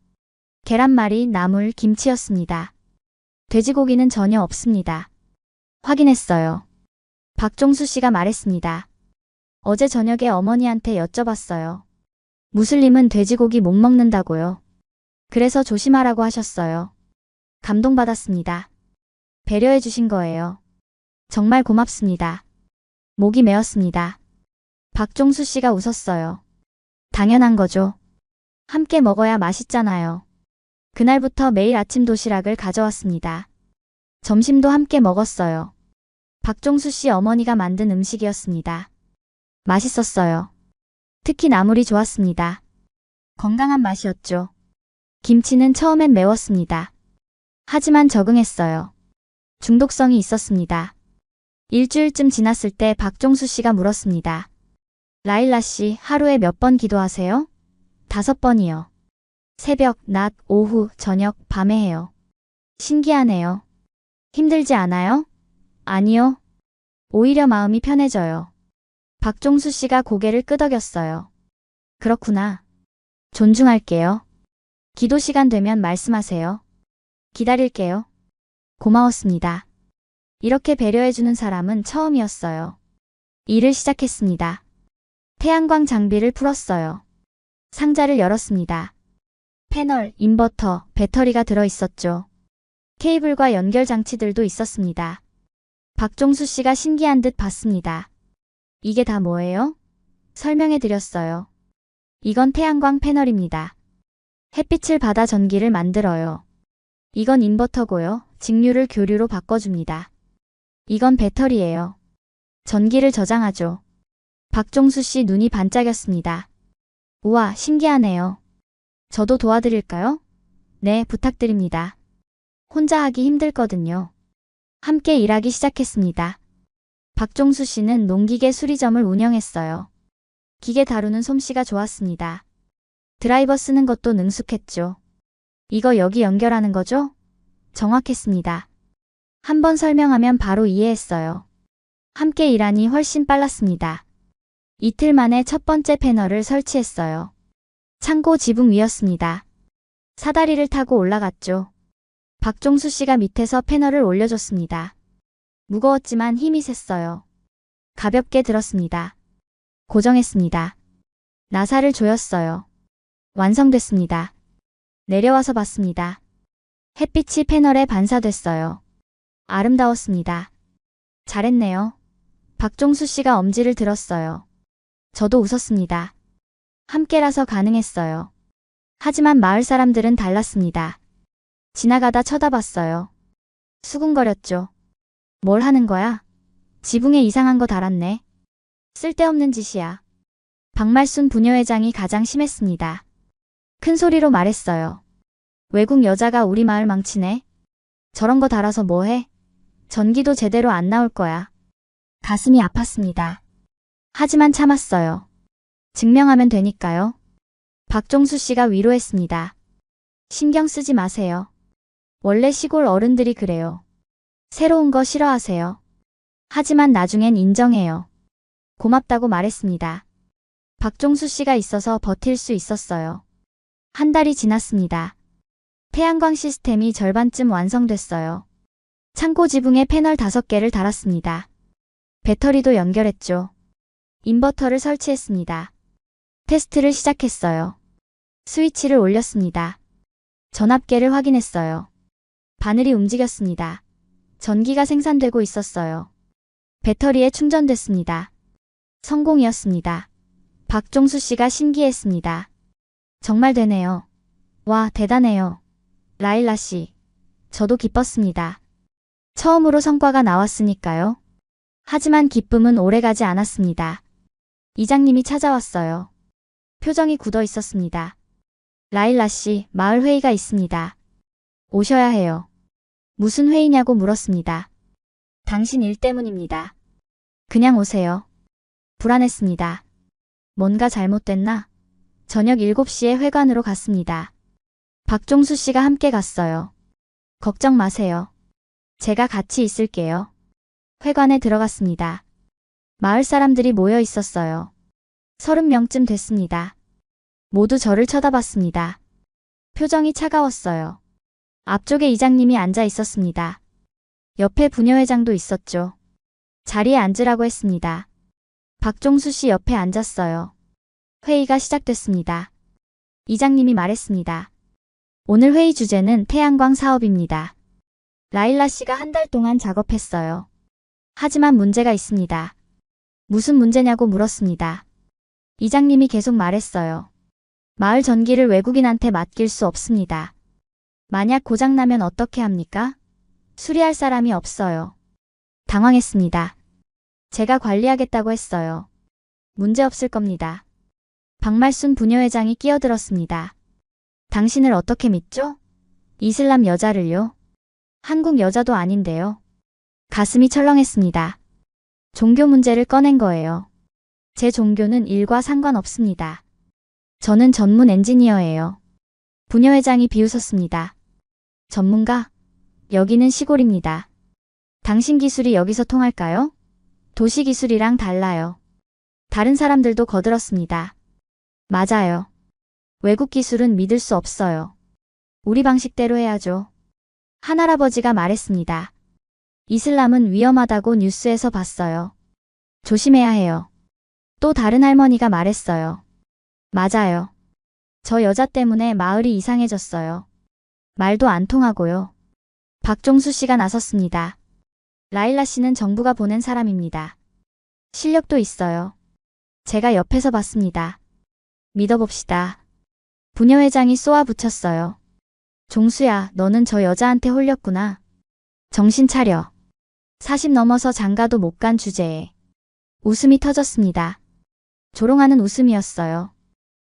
계란말이, 나물, 김치였습니다. 돼지고기는 전혀 없습니다. 확인했어요. 박종수 씨가 말했습니다. 어제 저녁에 어머니한테 여쭤봤어요. 무슬림은 돼지고기 못 먹는다고요. 그래서 조심하라고 하셨어요. 감동받았습니다. 배려해 주신 거예요. 정말 고맙습니다. 목이 메었습니다. 박종수 씨가 웃었어요. 당연한 거죠. 함께 먹어야 맛있잖아요. 그날부터 매일 아침 도시락을 가져왔습니다. 점심도 함께 먹었어요. 박종수 씨 어머니가 만든 음식이었습니다. 맛있었어요. 특히 나물이 좋았습니다. 건강한 맛이었죠. 김치는 처음엔 매웠습니다. 하지만 적응했어요. 중독성이 있었습니다. 일주일쯤 지났을 때 박종수 씨가 물었습니다. 라일라 씨, 하루에 몇 번 기도하세요? 5번이요. 새벽, 낮, 오후, 저녁, 밤에 해요. 신기하네요. 힘들지 않아요? 아니요. 오히려 마음이 편해져요. 박종수 씨가 고개를 끄덕였어요. 그렇구나. 존중할게요. 기도 시간 되면 말씀하세요. 기다릴게요. 고마웠습니다. 이렇게 배려해주는 사람은 처음이었어요. 일을 시작했습니다. 태양광 장비를 풀었어요. 상자를 열었습니다. 패널, 인버터, 배터리가 들어있었죠. 케이블과 연결 장치들도 있었습니다. 박종수 씨가 신기한 듯 봤습니다. 이게 다 뭐예요? 설명해 드렸어요. 이건 태양광 패널입니다. 햇빛을 받아 전기를 만들어요. 이건 인버터고요. 직류를 교류로 바꿔줍니다. 이건 배터리예요. 전기를 저장하죠. 박종수 씨 눈이 반짝였습니다. 우와, 신기하네요. 저도 도와드릴까요? 네, 부탁드립니다. 혼자 하기 힘들거든요. 함께 일하기 시작했습니다. 박종수 씨는 농기계 수리점을 운영했어요. 기계 다루는 솜씨가 좋았습니다. 드라이버 쓰는 것도 능숙했죠. 이거 여기 연결하는 거죠? 정확했습니다. 한번 설명하면 바로 이해했어요. 함께 일하니 훨씬 빨랐습니다. 이틀 만에 첫 번째 패널을 설치했어요. 창고 지붕 위였습니다. 사다리를 타고 올라갔죠. 박종수 씨가 밑에서 패널을 올려줬습니다. 무거웠지만 힘이 셌어요. 가볍게 들었습니다. 고정했습니다. 나사를 조였어요. 완성됐습니다. 내려와서 봤습니다. 햇빛이 패널에 반사됐어요. 아름다웠습니다. 잘했네요. 박종수 씨가 엄지를 들었어요. 저도 웃었습니다. 함께라서 가능했어요. 하지만 마을 사람들은 달랐습니다. 지나가다 쳐다봤어요. 수군거렸죠. 뭘 하는 거야? 지붕에 이상한 거 달았네. 쓸데없는 짓이야. 박말순 부녀회장이 가장 심했습니다. 큰 소리로 말했어요. 외국 여자가 우리 마을 망치네. 저런 거 달아서 뭐해? 전기도 제대로 안 나올 거야. 가슴이 아팠습니다. 하지만 참았어요. 증명하면 되니까요. 박종수 씨가 위로했습니다. 신경 쓰지 마세요. 원래 시골 어른들이 그래요. 새로운 거 싫어하세요. 하지만 나중엔 인정해요. 고맙다고 말했습니다. 박종수 씨가 있어서 버틸 수 있었어요. 한 달이 지났습니다. 태양광 시스템이 절반쯤 완성됐어요. 창고 지붕에 패널 5개를 달았습니다. 배터리도 연결했죠. 인버터를 설치했습니다. 테스트를 시작했어요. 스위치를 올렸습니다. 전압계를 확인했어요. 바늘이 움직였습니다. 전기가 생산되고 있었어요. 배터리에 충전됐습니다. 성공이었습니다. 박종수 씨가 신기했습니다. 정말 되네요. 와, 대단해요. 라일라 씨. 저도 기뻤습니다. 처음으로 성과가 나왔으니까요. 하지만 기쁨은 오래가지 않았습니다. 이장님이 찾아왔어요. 표정이 굳어 있었습니다. 라일라 씨, 마을 회의가 있습니다. 오셔야 해요. 무슨 회의냐고 물었습니다. 당신 일 때문입니다. 그냥 오세요. 불안했습니다. 뭔가 잘못됐나? 저녁 7시에 회관으로 갔습니다. 박종수 씨가 함께 갔어요. 걱정 마세요. 제가 같이 있을게요. 회관에 들어갔습니다. 마을 사람들이 모여 있었어요. 30명쯤 됐습니다. 모두 저를 쳐다봤습니다. 표정이 차가웠어요. 앞쪽에 이장님이 앉아 있었습니다. 옆에 부녀회장도 있었죠. 자리에 앉으라고 했습니다. 박종수 씨 옆에 앉았어요. 회의가 시작됐습니다. 이장님이 말했습니다. 오늘 회의 주제는 태양광 사업입니다. 라일라 씨가 한 달 동안 작업했어요. 하지만 문제가 있습니다. 무슨 문제냐고 물었습니다. 이장님이 계속 말했어요. 마을 전기를 외국인한테 맡길 수 없습니다. 만약 고장나면 어떻게 합니까? 수리할 사람이 없어요. 당황했습니다. 제가 관리하겠다고 했어요. 문제 없을 겁니다. 박말순 부녀회장이 끼어들었습니다. 당신을 어떻게 믿죠? 이슬람 여자를요? 한국 여자도 아닌데요. 가슴이 철렁했습니다. 종교 문제를 꺼낸 거예요. 제 종교는 일과 상관없습니다. 저는 전문 엔지니어예요. 부녀회장이 비웃었습니다. 전문가? 여기는 시골입니다. 당신 기술이 여기서 통할까요? 도시 기술이랑 달라요. 다른 사람들도 거들었습니다. 맞아요. 외국 기술은 믿을 수 없어요. 우리 방식대로 해야죠. 한할아버지가 말했습니다. 이슬람은 위험하다고 뉴스에서 봤어요. 조심해야 해요. 또 다른 할머니가 말했어요. 맞아요. 저 여자 때문에 마을이 이상해졌어요. 말도 안 통하고요. 박종수 씨가 나섰습니다. 라일라 씨는 정부가 보낸 사람입니다. 실력도 있어요. 제가 옆에서 봤습니다. 믿어봅시다. 부녀회장이 쏘아붙였어요. 종수야, 너는 저 여자한테 홀렸구나. 정신 차려. 40 넘어서 장가도 못 간 주제에. 웃음이 터졌습니다. 조롱하는 웃음이었어요.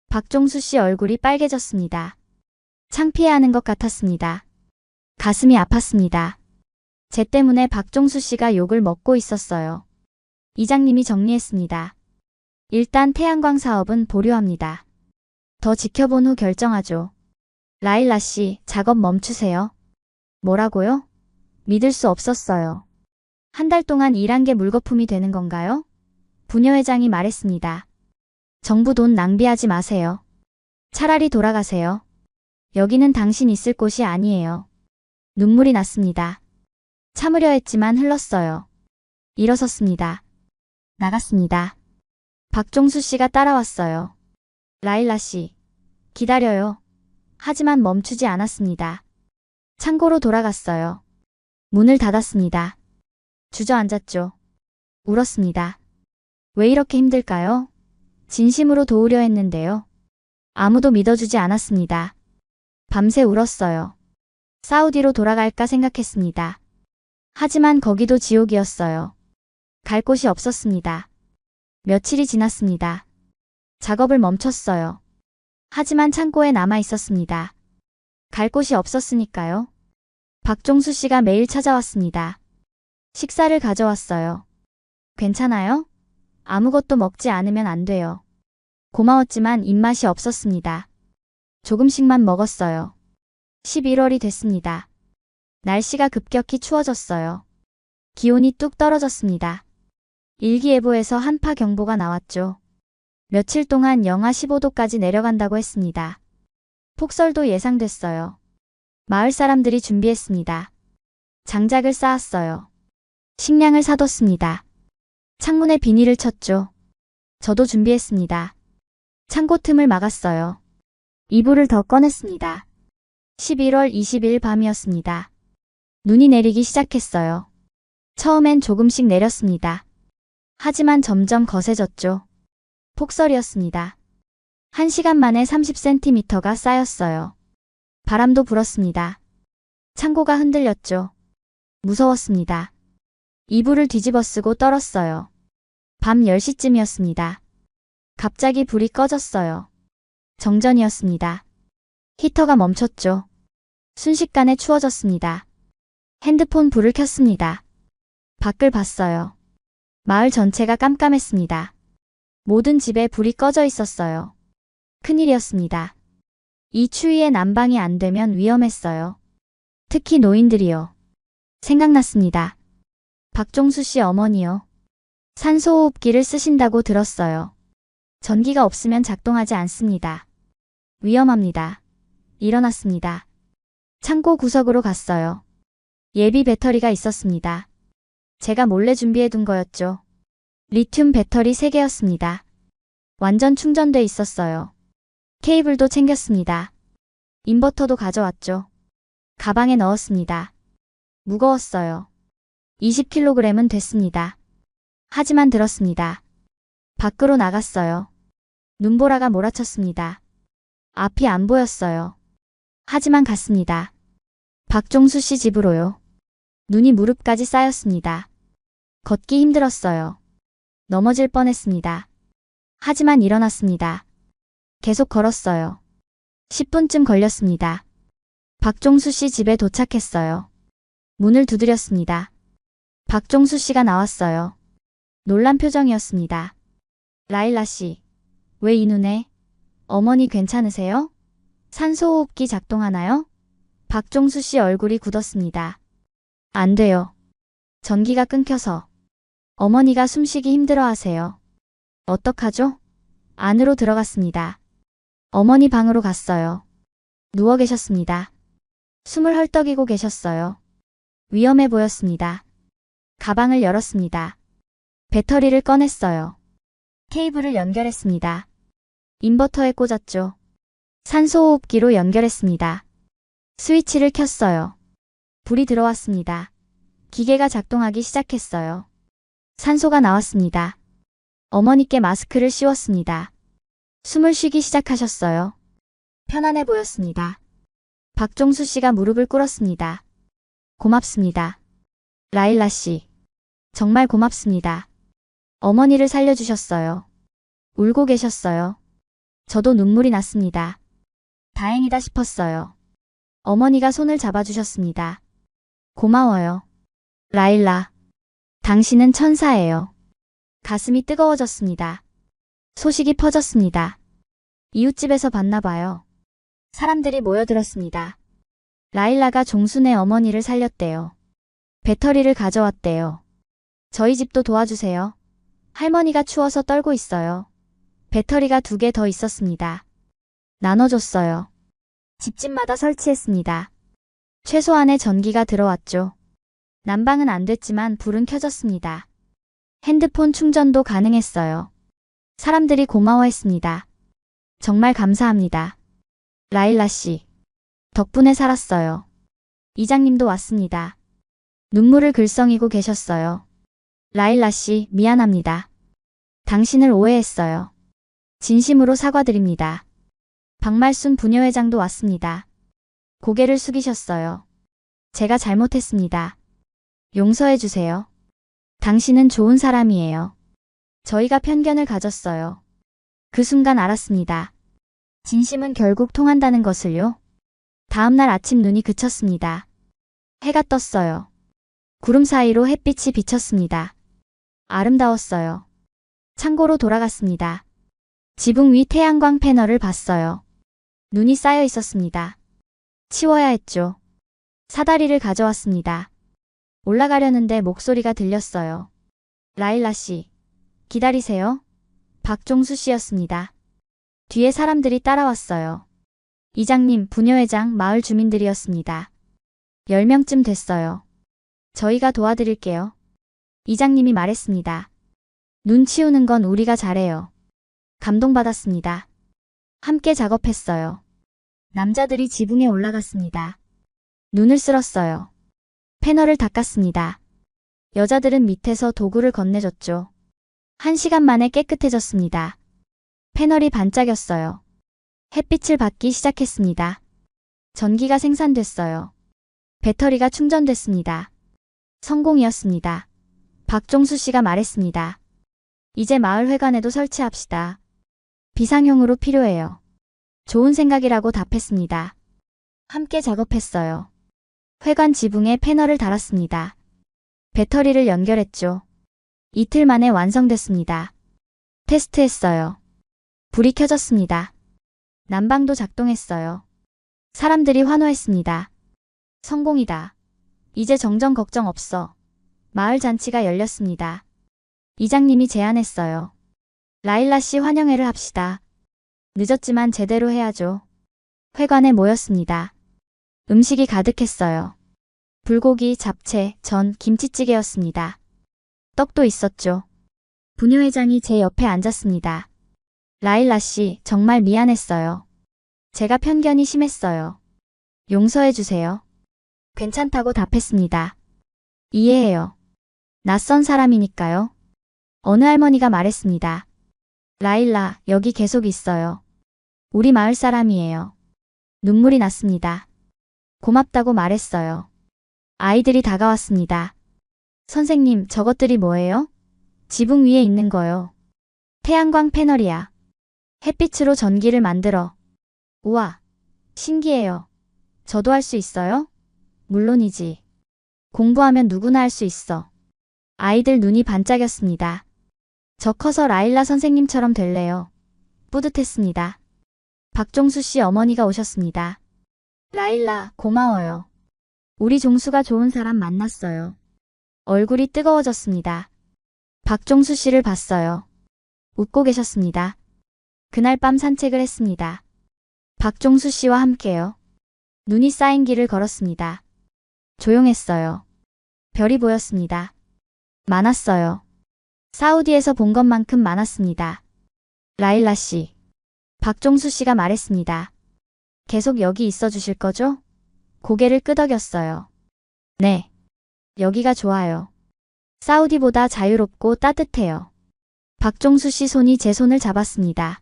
박종수 씨 얼굴이 빨개졌습니다. 창피해하는 것 같았습니다. 가슴이 아팠습니다. 제 때문에 박종수 씨가 욕을 먹고 있었어요. 이장님이 정리했습니다. 일단 태양광 사업은 보류합니다. 더 지켜본 후 결정하죠. 라일라 씨, 작업 멈추세요. 뭐라고요? 믿을 수 없었어요. 한 달 동안 일한 게 물거품이 되는 건가요? 부녀회장이 말했습니다. 정부 돈 낭비하지 마세요. 차라리 돌아가세요. 여기는 당신 있을 곳이 아니에요. 눈물이 났습니다. 참으려 했지만 흘렀어요. 일어섰습니다. 나갔습니다. 박종수 씨가 따라왔어요. 라일라 씨, 기다려요. 하지만 멈추지 않았습니다. 창고로 돌아갔어요. 문을 닫았습니다. 주저앉았죠. 울었습니다. 왜 이렇게 힘들까요? 진심으로 도우려 했는데요. 아무도 믿어주지 않았습니다. 밤새 울었어요. 사우디로 돌아갈까 생각했습니다. 하지만 거기도 지옥이었어요. 갈 곳이 없었습니다. 며칠이 지났습니다. 작업을 멈췄어요. 하지만 창고에 남아 있었습니다. 갈 곳이 없었으니까요. 박종수 씨가 매일 찾아왔습니다. 식사를 가져왔어요. 괜찮아요? 아무것도 먹지 않으면 안 돼요. 고마웠지만 입맛이 없었습니다. 조금씩만 먹었어요. 11월이 됐습니다. 날씨가 급격히 추워졌어요. 기온이 뚝 떨어졌습니다. 일기예보에서 한파 경보가 나왔죠. 며칠 동안 영하 15도까지 내려간다고 했습니다. 폭설도 예상됐어요. 마을 사람들이 준비했습니다. 장작을 쌓았어요. 식량을 사뒀습니다. 창문에 비닐을 쳤죠. 저도 준비했습니다. 창고 틈을 막았어요. 이불을 더 꺼냈습니다. 11월 20일 밤이었습니다. 눈이 내리기 시작했어요. 처음엔 조금씩 내렸습니다. 하지만 점점 거세졌죠. 폭설이었습니다. 1시간 만에 30cm가 쌓였어요. 바람도 불었습니다. 창고가 흔들렸죠. 무서웠습니다. 이불을 뒤집어 쓰고 떨었어요. 밤 10시쯤이었습니다. 갑자기 불이 꺼졌어요. 정전이었습니다. 히터가 멈췄죠. 순식간에 추워졌습니다. 핸드폰 불을 켰습니다. 밖을 봤어요. 마을 전체가 깜깜했습니다. 모든 집에 불이 꺼져 있었어요. 큰일이었습니다. 이 추위에 난방이 안 되면 위험했어요. 특히 노인들이요. 생각났습니다. 박종수 씨 어머니요. 산소호흡기를 쓰신다고 들었어요. 전기가 없으면 작동하지 않습니다. 위험합니다. 일어났습니다. 창고 구석으로 갔어요. 예비 배터리가 있었습니다. 제가 몰래 준비해둔 거였죠. 리튬 배터리 3개였습니다. 완전 충전돼 있었어요. 케이블도 챙겼습니다. 인버터도 가져왔죠. 가방에 넣었습니다. 무거웠어요. 20kg은 됐습니다. 하지만 들었습니다. 밖으로 나갔어요. 눈보라가 몰아쳤습니다. 앞이 안 보였어요. 하지만 갔습니다. 박종수 씨 집으로요. 눈이 무릎까지 쌓였습니다. 걷기 힘들었어요. 넘어질 뻔했습니다. 하지만 일어났습니다. 계속 걸었어요. 10분쯤 걸렸습니다. 박종수 씨 집에 도착했어요. 문을 두드렸습니다. 박종수 씨가 나왔어요. 놀란 표정이었습니다. 라일라 씨, 왜 이 눈에? 어머니 괜찮으세요? 산소호흡기 작동하나요? 박종수 씨 얼굴이 굳었습니다. 안 돼요. 전기가 끊겨서. 어머니가 숨쉬기 힘들어하세요. 어떡하죠? 안으로 들어갔습니다. 어머니 방으로 갔어요. 누워 계셨습니다. 숨을 헐떡이고 계셨어요. 위험해 보였습니다. 가방을 열었습니다. 배터리를 꺼냈어요. 케이블을 연결했습니다. 인버터에 꽂았죠. 산소호흡기로 연결했습니다. 스위치를 켰어요. 불이 들어왔습니다. 기계가 작동하기 시작했어요. 산소가 나왔습니다. 어머니께 마스크를 씌웠습니다. 숨을 쉬기 시작하셨어요. 편안해 보였습니다. 박종수 씨가 무릎을 꿇었습니다. 고맙습니다. 라일라 씨. 정말 고맙습니다. 어머니를 살려주셨어요. 울고 계셨어요. 저도 눈물이 났습니다. 다행이다 싶었어요. 어머니가 손을 잡아주셨습니다. 고마워요. 라일라. 당신은 천사예요. 가슴이 뜨거워졌습니다. 소식이 퍼졌습니다. 이웃집에서 봤나 봐요. 사람들이 모여들었습니다. 라일라가 종순의 어머니를 살렸대요. 배터리를 가져왔대요. 저희 집도 도와주세요. 할머니가 추워서 떨고 있어요. 배터리가 2개 더 있었습니다. 나눠줬어요. 집집마다 설치했습니다. 최소한의 전기가 들어왔죠. 난방은 안 됐지만 불은 켜졌습니다. 핸드폰 충전도 가능했어요. 사람들이 고마워했습니다. 정말 감사합니다. 라일라 씨. 덕분에 살았어요. 이장님도 왔습니다. 눈물을 글썽이고 계셨어요. 라일라 씨, 미안합니다. 당신을 오해했어요. 진심으로 사과드립니다. 박말순 부녀회장도 왔습니다. 고개를 숙이셨어요. 제가 잘못했습니다. 용서해 주세요. 당신은 좋은 사람이에요. 저희가 편견을 가졌어요. 그 순간 알았습니다. 진심은 결국 통한다는 것을요. 다음날 아침 눈이 그쳤습니다. 해가 떴어요. 구름 사이로 햇빛이 비쳤습니다. 아름다웠어요. 창고로 돌아갔습니다. 지붕 위 태양광 패널을 봤어요. 눈이 쌓여 있었습니다. 치워야 했죠. 사다리를 가져왔습니다. 올라가려는데 목소리가 들렸어요. 라일라 씨. 기다리세요. 박종수 씨였습니다. 뒤에 사람들이 따라왔어요. 이장님, 부녀회장, 마을 주민들이었습니다. 10명쯤 됐어요. 저희가 도와드릴게요. 이장님이 말했습니다. 눈 치우는 건 우리가 잘해요. 감동받았습니다. 함께 작업했어요. 남자들이 지붕에 올라갔습니다. 눈을 쓸었어요. 패널을 닦았습니다. 여자들은 밑에서 도구를 건네줬죠. 1시간 만에 깨끗해졌습니다. 패널이 반짝였어요. 햇빛을 받기 시작했습니다. 전기가 생산됐어요. 배터리가 충전됐습니다. 성공이었습니다. 박종수 씨가 말했습니다. 이제 마을 회관에도 설치합시다. 비상용으로 필요해요. 좋은 생각이라고 답했습니다. 함께 작업했어요. 회관 지붕에 패널을 달았습니다. 배터리를 연결했죠. 이틀 만에 완성됐습니다. 테스트했어요. 불이 켜졌습니다. 난방도 작동했어요. 사람들이 환호했습니다. 성공이다. 이제 정전 걱정 없어. 마을 잔치가 열렸습니다. 이장님이 제안했어요. 라일라 씨 환영회를 합시다. 늦었지만 제대로 해야죠. 회관에 모였습니다. 음식이 가득했어요. 불고기, 잡채, 전, 김치찌개였습니다. 떡도 있었죠. 부녀회장이 제 옆에 앉았습니다. 라일라 씨, 정말 미안했어요. 제가 편견이 심했어요. 용서해 주세요. 괜찮다고 답했습니다. 이해해요. 낯선 사람이니까요. 어느 할머니가 말했습니다. 라일라, 여기 계속 있어요. 우리 마을 사람이에요. 눈물이 났습니다. 고맙다고 말했어요. 아이들이 다가왔습니다. 선생님, 저것들이 뭐예요? 지붕 위에 있는 거요. 태양광 패널이야. 햇빛으로 전기를 만들어. 우와, 신기해요. 저도 할 수 있어요? 물론이지. 공부하면 누구나 할 수 있어. 아이들 눈이 반짝였습니다. 저 커서 라일라 선생님처럼 될래요. 뿌듯했습니다. 박종수 씨 어머니가 오셨습니다. 라일라, 고마워요. 우리 종수가 좋은 사람 만났어요. 얼굴이 뜨거워졌습니다. 박종수 씨를 봤어요. 웃고 계셨습니다. 그날 밤 산책을 했습니다. 박종수 씨와 함께요. 눈이 쌓인 길을 걸었습니다. 조용했어요. 별이 보였습니다. 많았어요. 사우디에서 본 것만큼 많았습니다. 라일라 씨. 박종수 씨가 말했습니다. 계속 여기 있어 주실 거죠? 고개를 끄덕였어요. 네. 여기가 좋아요. 사우디보다 자유롭고 따뜻해요. 박종수 씨 손이 제 손을 잡았습니다.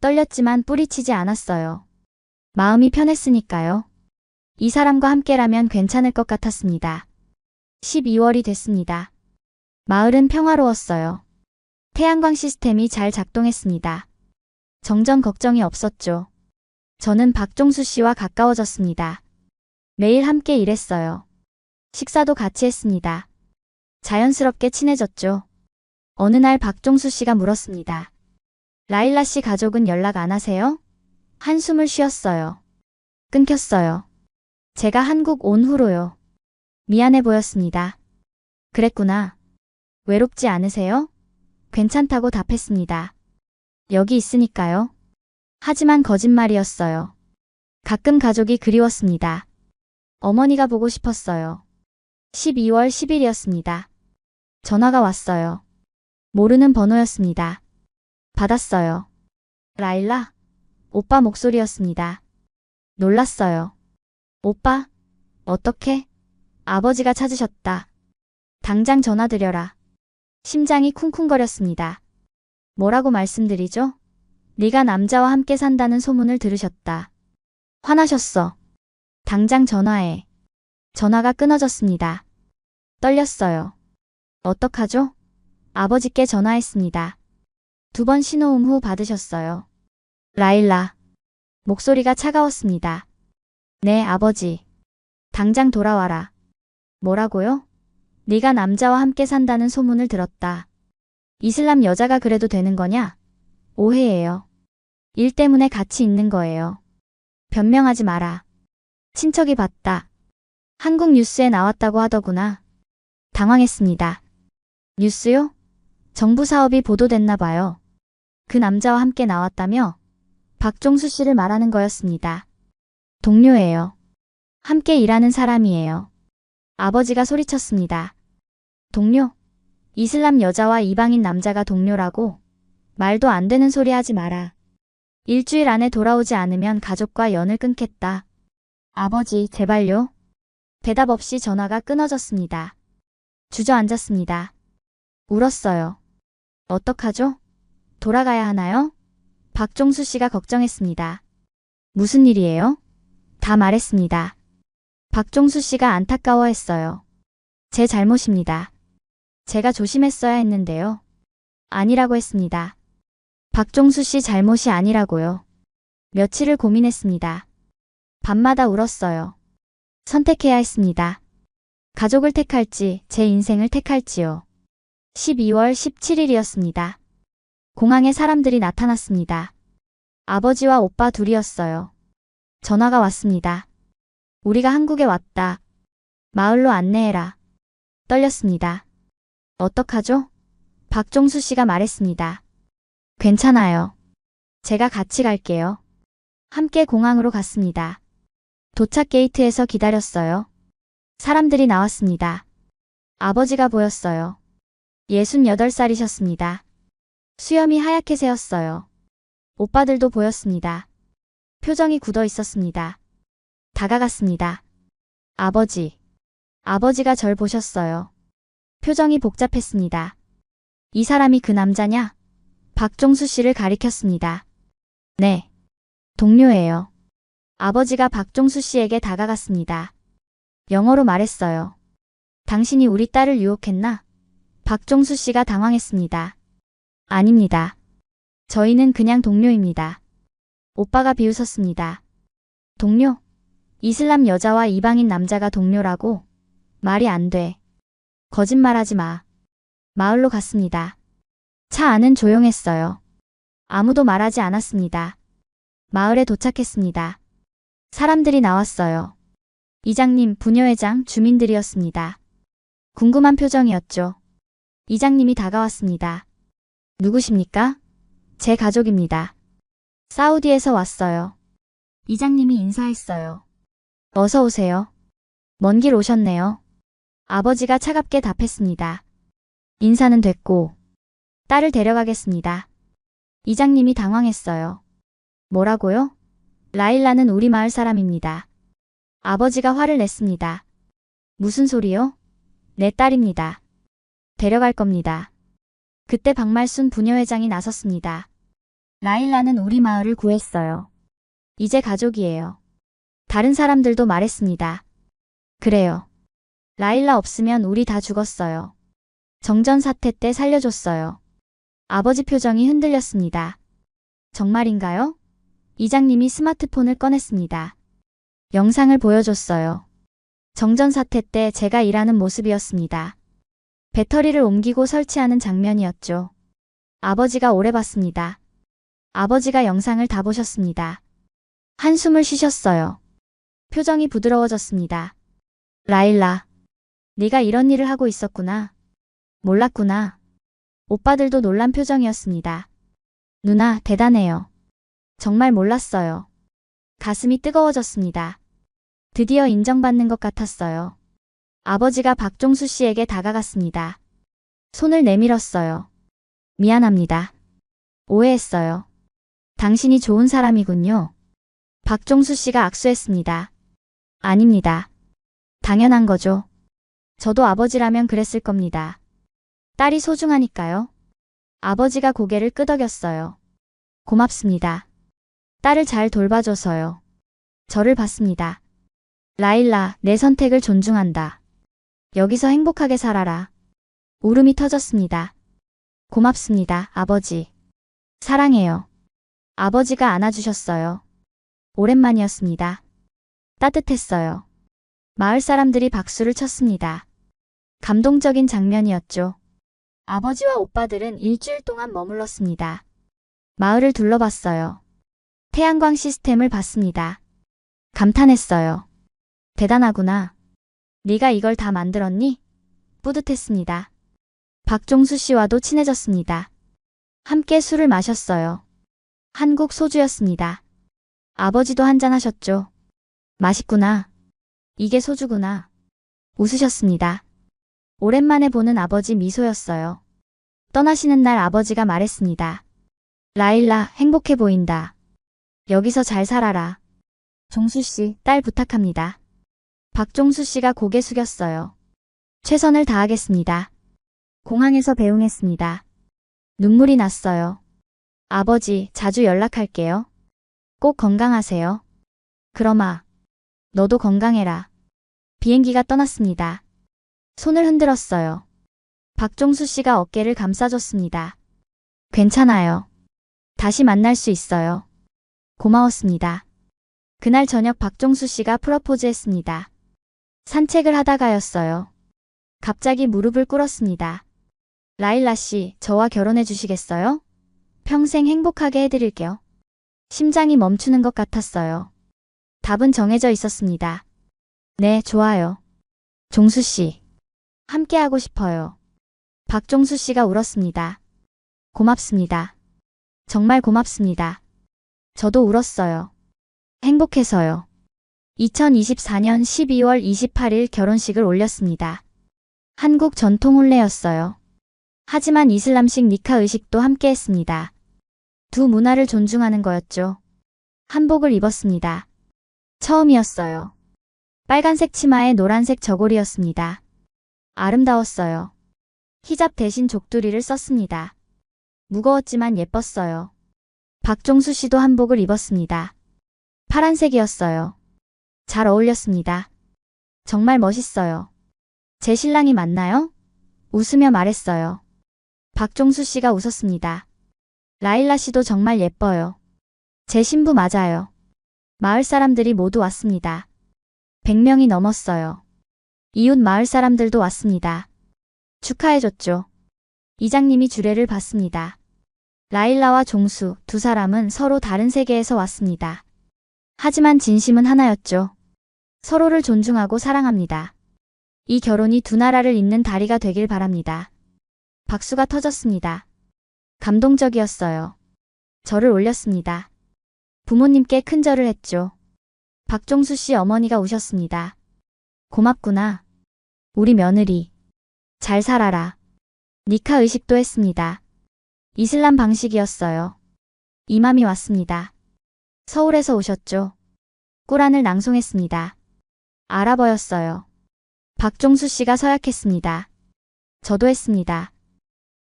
떨렸지만 뿌리치지 않았어요. 마음이 편했으니까요. 이 사람과 함께라면 괜찮을 것 같았습니다. 12월이 됐습니다. 마을은 평화로웠어요. 태양광 시스템이 잘 작동했습니다. 정전 걱정이 없었죠. 저는 박종수 씨와 가까워졌습니다. 매일 함께 일했어요. 식사도 같이 했습니다. 자연스럽게 친해졌죠. 어느 날 박종수 씨가 물었습니다. 라일라 씨 가족은 연락 안 하세요? 한숨을 쉬었어요. 끊겼어요. 제가 한국 온 후로요. 미안해 보였습니다. 그랬구나. 외롭지 않으세요? 괜찮다고 답했습니다. 여기 있으니까요. 하지만 거짓말이었어요. 가끔 가족이 그리웠습니다. 어머니가 보고 싶었어요. 12월 10일이었습니다. 전화가 왔어요. 모르는 번호였습니다. 받았어요. 라일라? 오빠 목소리였습니다. 놀랐어요. 오빠? 어떻게? 아버지가 찾으셨다. 당장 전화드려라. 심장이 쿵쿵거렸습니다. 뭐라고 말씀드리죠? 네가 남자와 함께 산다는 소문을 들으셨다. 화나셨어. 당장 전화해. 전화가 끊어졌습니다. 떨렸어요. 어떡하죠? 아버지께 전화했습니다. 2번 신호음 후 받으셨어요. 라일라. 목소리가 차가웠습니다. 네, 아버지. 당장 돌아와라. 뭐라고요? 네가 남자와 함께 산다는 소문을 들었다. 이슬람 여자가 그래도 되는 거냐? 오해예요. 일 때문에 같이 있는 거예요. 변명하지 마라. 친척이 봤다. 한국 뉴스에 나왔다고 하더구나. 당황했습니다. 뉴스요? 정부 사업이 보도됐나 봐요. 그 남자와 함께 나왔다며? 박종수 씨를 말하는 거였습니다. 동료예요. 함께 일하는 사람이에요. 아버지가 소리쳤습니다. 동료? 이슬람 여자와 이방인 남자가 동료라고? 말도 안 되는 소리 하지 마라. 일주일 안에 돌아오지 않으면 가족과 연을 끊겠다. 아버지, 제발요. 대답 없이 전화가 끊어졌습니다. 주저앉았습니다. 울었어요. 어떡하죠? 돌아가야 하나요? 박종수 씨가 걱정했습니다. 무슨 일이에요? 다 말했습니다. 박종수 씨가 안타까워했어요. 제 잘못입니다. 제가 조심했어야 했는데요. 아니라고 했습니다. 박종수 씨 잘못이 아니라고요. 며칠을 고민했습니다. 밤마다 울었어요. 선택해야 했습니다. 가족을 택할지 제 인생을 택할지요. 12월 17일이었습니다. 공항에 사람들이 나타났습니다. 아버지와 오빠 둘이었어요. 전화가 왔습니다. 우리가 한국에 왔다. 마을로 안내해라. 떨렸습니다. 어떡하죠? 박종수 씨가 말했습니다. 괜찮아요. 제가 같이 갈게요. 함께 공항으로 갔습니다. 도착 게이트에서 기다렸어요. 사람들이 나왔습니다. 아버지가 보였어요. 68살이셨습니다. 수염이 하얗게 새었어요. 오빠들도 보였습니다. 표정이 굳어 있었습니다. 다가갔습니다. 아버지. 아버지가 절 보셨어요. 표정이 복잡했습니다. 이 사람이 그 남자냐? 박종수 씨를 가리켰습니다. 네. 동료예요. 아버지가 박종수 씨에게 다가갔습니다. 영어로 말했어요. 당신이 우리 딸을 유혹했나? 박종수 씨가 당황했습니다. 아닙니다. 저희는 그냥 동료입니다. 오빠가 비웃었습니다. 동료? 이슬람 여자와 이방인 남자가 동료라고? 말이 안 돼. 거짓말하지 마. 마을로 갔습니다. 차 안은 조용했어요. 아무도 말하지 않았습니다. 마을에 도착했습니다. 사람들이 나왔어요. 이장님, 부녀회장, 주민들이었습니다. 궁금한 표정이었죠. 이장님이 다가왔습니다. 누구십니까? 제 가족입니다. 사우디에서 왔어요. 이장님이 인사했어요. 어서 오세요. 먼 길 오셨네요. 아버지가 차갑게 답했습니다. 인사는 됐고 딸을 데려가겠습니다. 이장님이 당황했어요. 뭐라고요? 라일라는 우리 마을 사람입니다. 아버지가 화를 냈습니다. 무슨 소리요? 내 딸입니다. 데려갈 겁니다. 그때 박말순 부녀회장이 나섰습니다. 라일라는 우리 마을을 구했어요. 이제 가족이에요. 다른 사람들도 말했습니다. 그래요. 라일라 없으면 우리 다 죽었어요. 정전 사태 때 살려줬어요. 아버지 표정이 흔들렸습니다. 정말인가요? 이장님이 스마트폰을 꺼냈습니다. 영상을 보여줬어요. 정전 사태 때 제가 일하는 모습이었습니다. 배터리를 옮기고 설치하는 장면이었죠. 아버지가 오래 봤습니다. 아버지가 영상을 다 보셨습니다. 한숨을 쉬셨어요. 표정이 부드러워졌습니다. 라일라, 네가 이런 일을 하고 있었구나. 몰랐구나. 오빠들도 놀란 표정이었습니다. 누나, 대단해요. 정말 몰랐어요. 가슴이 뜨거워졌습니다. 드디어 인정받는 것 같았어요. 아버지가 박종수 씨에게 다가갔습니다. 손을 내밀었어요. 미안합니다. 오해했어요. 당신이 좋은 사람이군요. 박종수 씨가 악수했습니다. 아닙니다. 당연한 거죠. 저도 아버지라면 그랬을 겁니다. 딸이 소중하니까요. 아버지가 고개를 끄덕였어요. 고맙습니다. 딸을 잘 돌봐줘서요. 저를 봤습니다. 라일라, 내 선택을 존중한다. 여기서 행복하게 살아라. 울음이 터졌습니다. 고맙습니다, 아버지. 사랑해요. 아버지가 안아주셨어요. 오랜만이었습니다. 따뜻했어요. 마을 사람들이 박수를 쳤습니다. 감동적인 장면이었죠. 아버지와 오빠들은 일주일 동안 머물렀습니다. 마을을 둘러봤어요. 태양광 시스템을 봤습니다. 감탄했어요. 대단하구나. 네가 이걸 다 만들었니? 뿌듯했습니다. 박종수 씨와도 친해졌습니다. 함께 술을 마셨어요. 한국 소주였습니다. 아버지도 한잔 하셨죠. 맛있구나. 이게 소주구나. 웃으셨습니다. 오랜만에 보는 아버지 미소였어요. 떠나시는 날 아버지가 말했습니다. 라일라, 행복해 보인다. 여기서 잘 살아라. 종수 씨, 딸 부탁합니다. 박종수 씨가 고개 숙였어요. 최선을 다하겠습니다. 공항에서 배웅했습니다. 눈물이 났어요. 아버지, 자주 연락할게요. 꼭 건강하세요. 그럼아, 너도 건강해라. 비행기가 떠났습니다. 손을 흔들었어요. 박종수 씨가 어깨를 감싸줬습니다. 괜찮아요. 다시 만날 수 있어요. 고마웠습니다. 그날 저녁 박종수 씨가 프러포즈했습니다. 산책을 하다가였어요. 갑자기 무릎을 꿇었습니다. 라일라 씨, 저와 결혼해 주시겠어요? 평생 행복하게 해드릴게요. 심장이 멈추는 것 같았어요. 답은 정해져 있었습니다. 네, 좋아요. 종수 씨. 함께 하고 싶어요. 박종수 씨가 울었습니다. 고맙습니다. 정말 고맙습니다. 저도 울었어요. 행복해서요. 2024년 12월 28일 결혼식을 올렸습니다. 한국 전통 혼례였어요. 하지만 이슬람식 니카 의식도 함께 했습니다. 두 문화를 존중하는 거였죠. 한복을 입었습니다. 처음이었어요. 빨간색 치마에 노란색 저고리였습니다. 아름다웠어요. 히잡 대신 족두리를 썼습니다. 무거웠지만 예뻤어요. 박종수 씨도 한복을 입었습니다. 파란색이었어요. 잘 어울렸습니다. 정말 멋있어요. 제 신랑이 맞나요? 웃으며 말했어요. 박종수 씨가 웃었습니다. 라일라 씨도 정말 예뻐요. 제 신부 맞아요. 마을 사람들이 모두 왔습니다. 100명이 넘었어요. 이웃 마을 사람들도 왔습니다. 축하해줬죠. 이장님이 주례를 받습니다. 라일라와 종수 두 사람은 서로 다른 세계에서 왔습니다. 하지만 진심은 하나였죠. 서로를 존중하고 사랑합니다. 이 결혼이 두 나라를 잇는 다리가 되길 바랍니다. 박수가 터졌습니다. 감동적이었어요. 절을 올렸습니다. 부모님께 큰절을 했죠. 박종수 씨 어머니가 우셨습니다. 고맙구나. 우리 며느리. 잘 살아라. 니카 의식도 했습니다. 이슬람 방식이었어요. 이맘이 왔습니다. 서울에서 오셨죠. 꾸란을 낭송했습니다. 아랍어였어요. 박종수 씨가 서약했습니다. 저도 했습니다.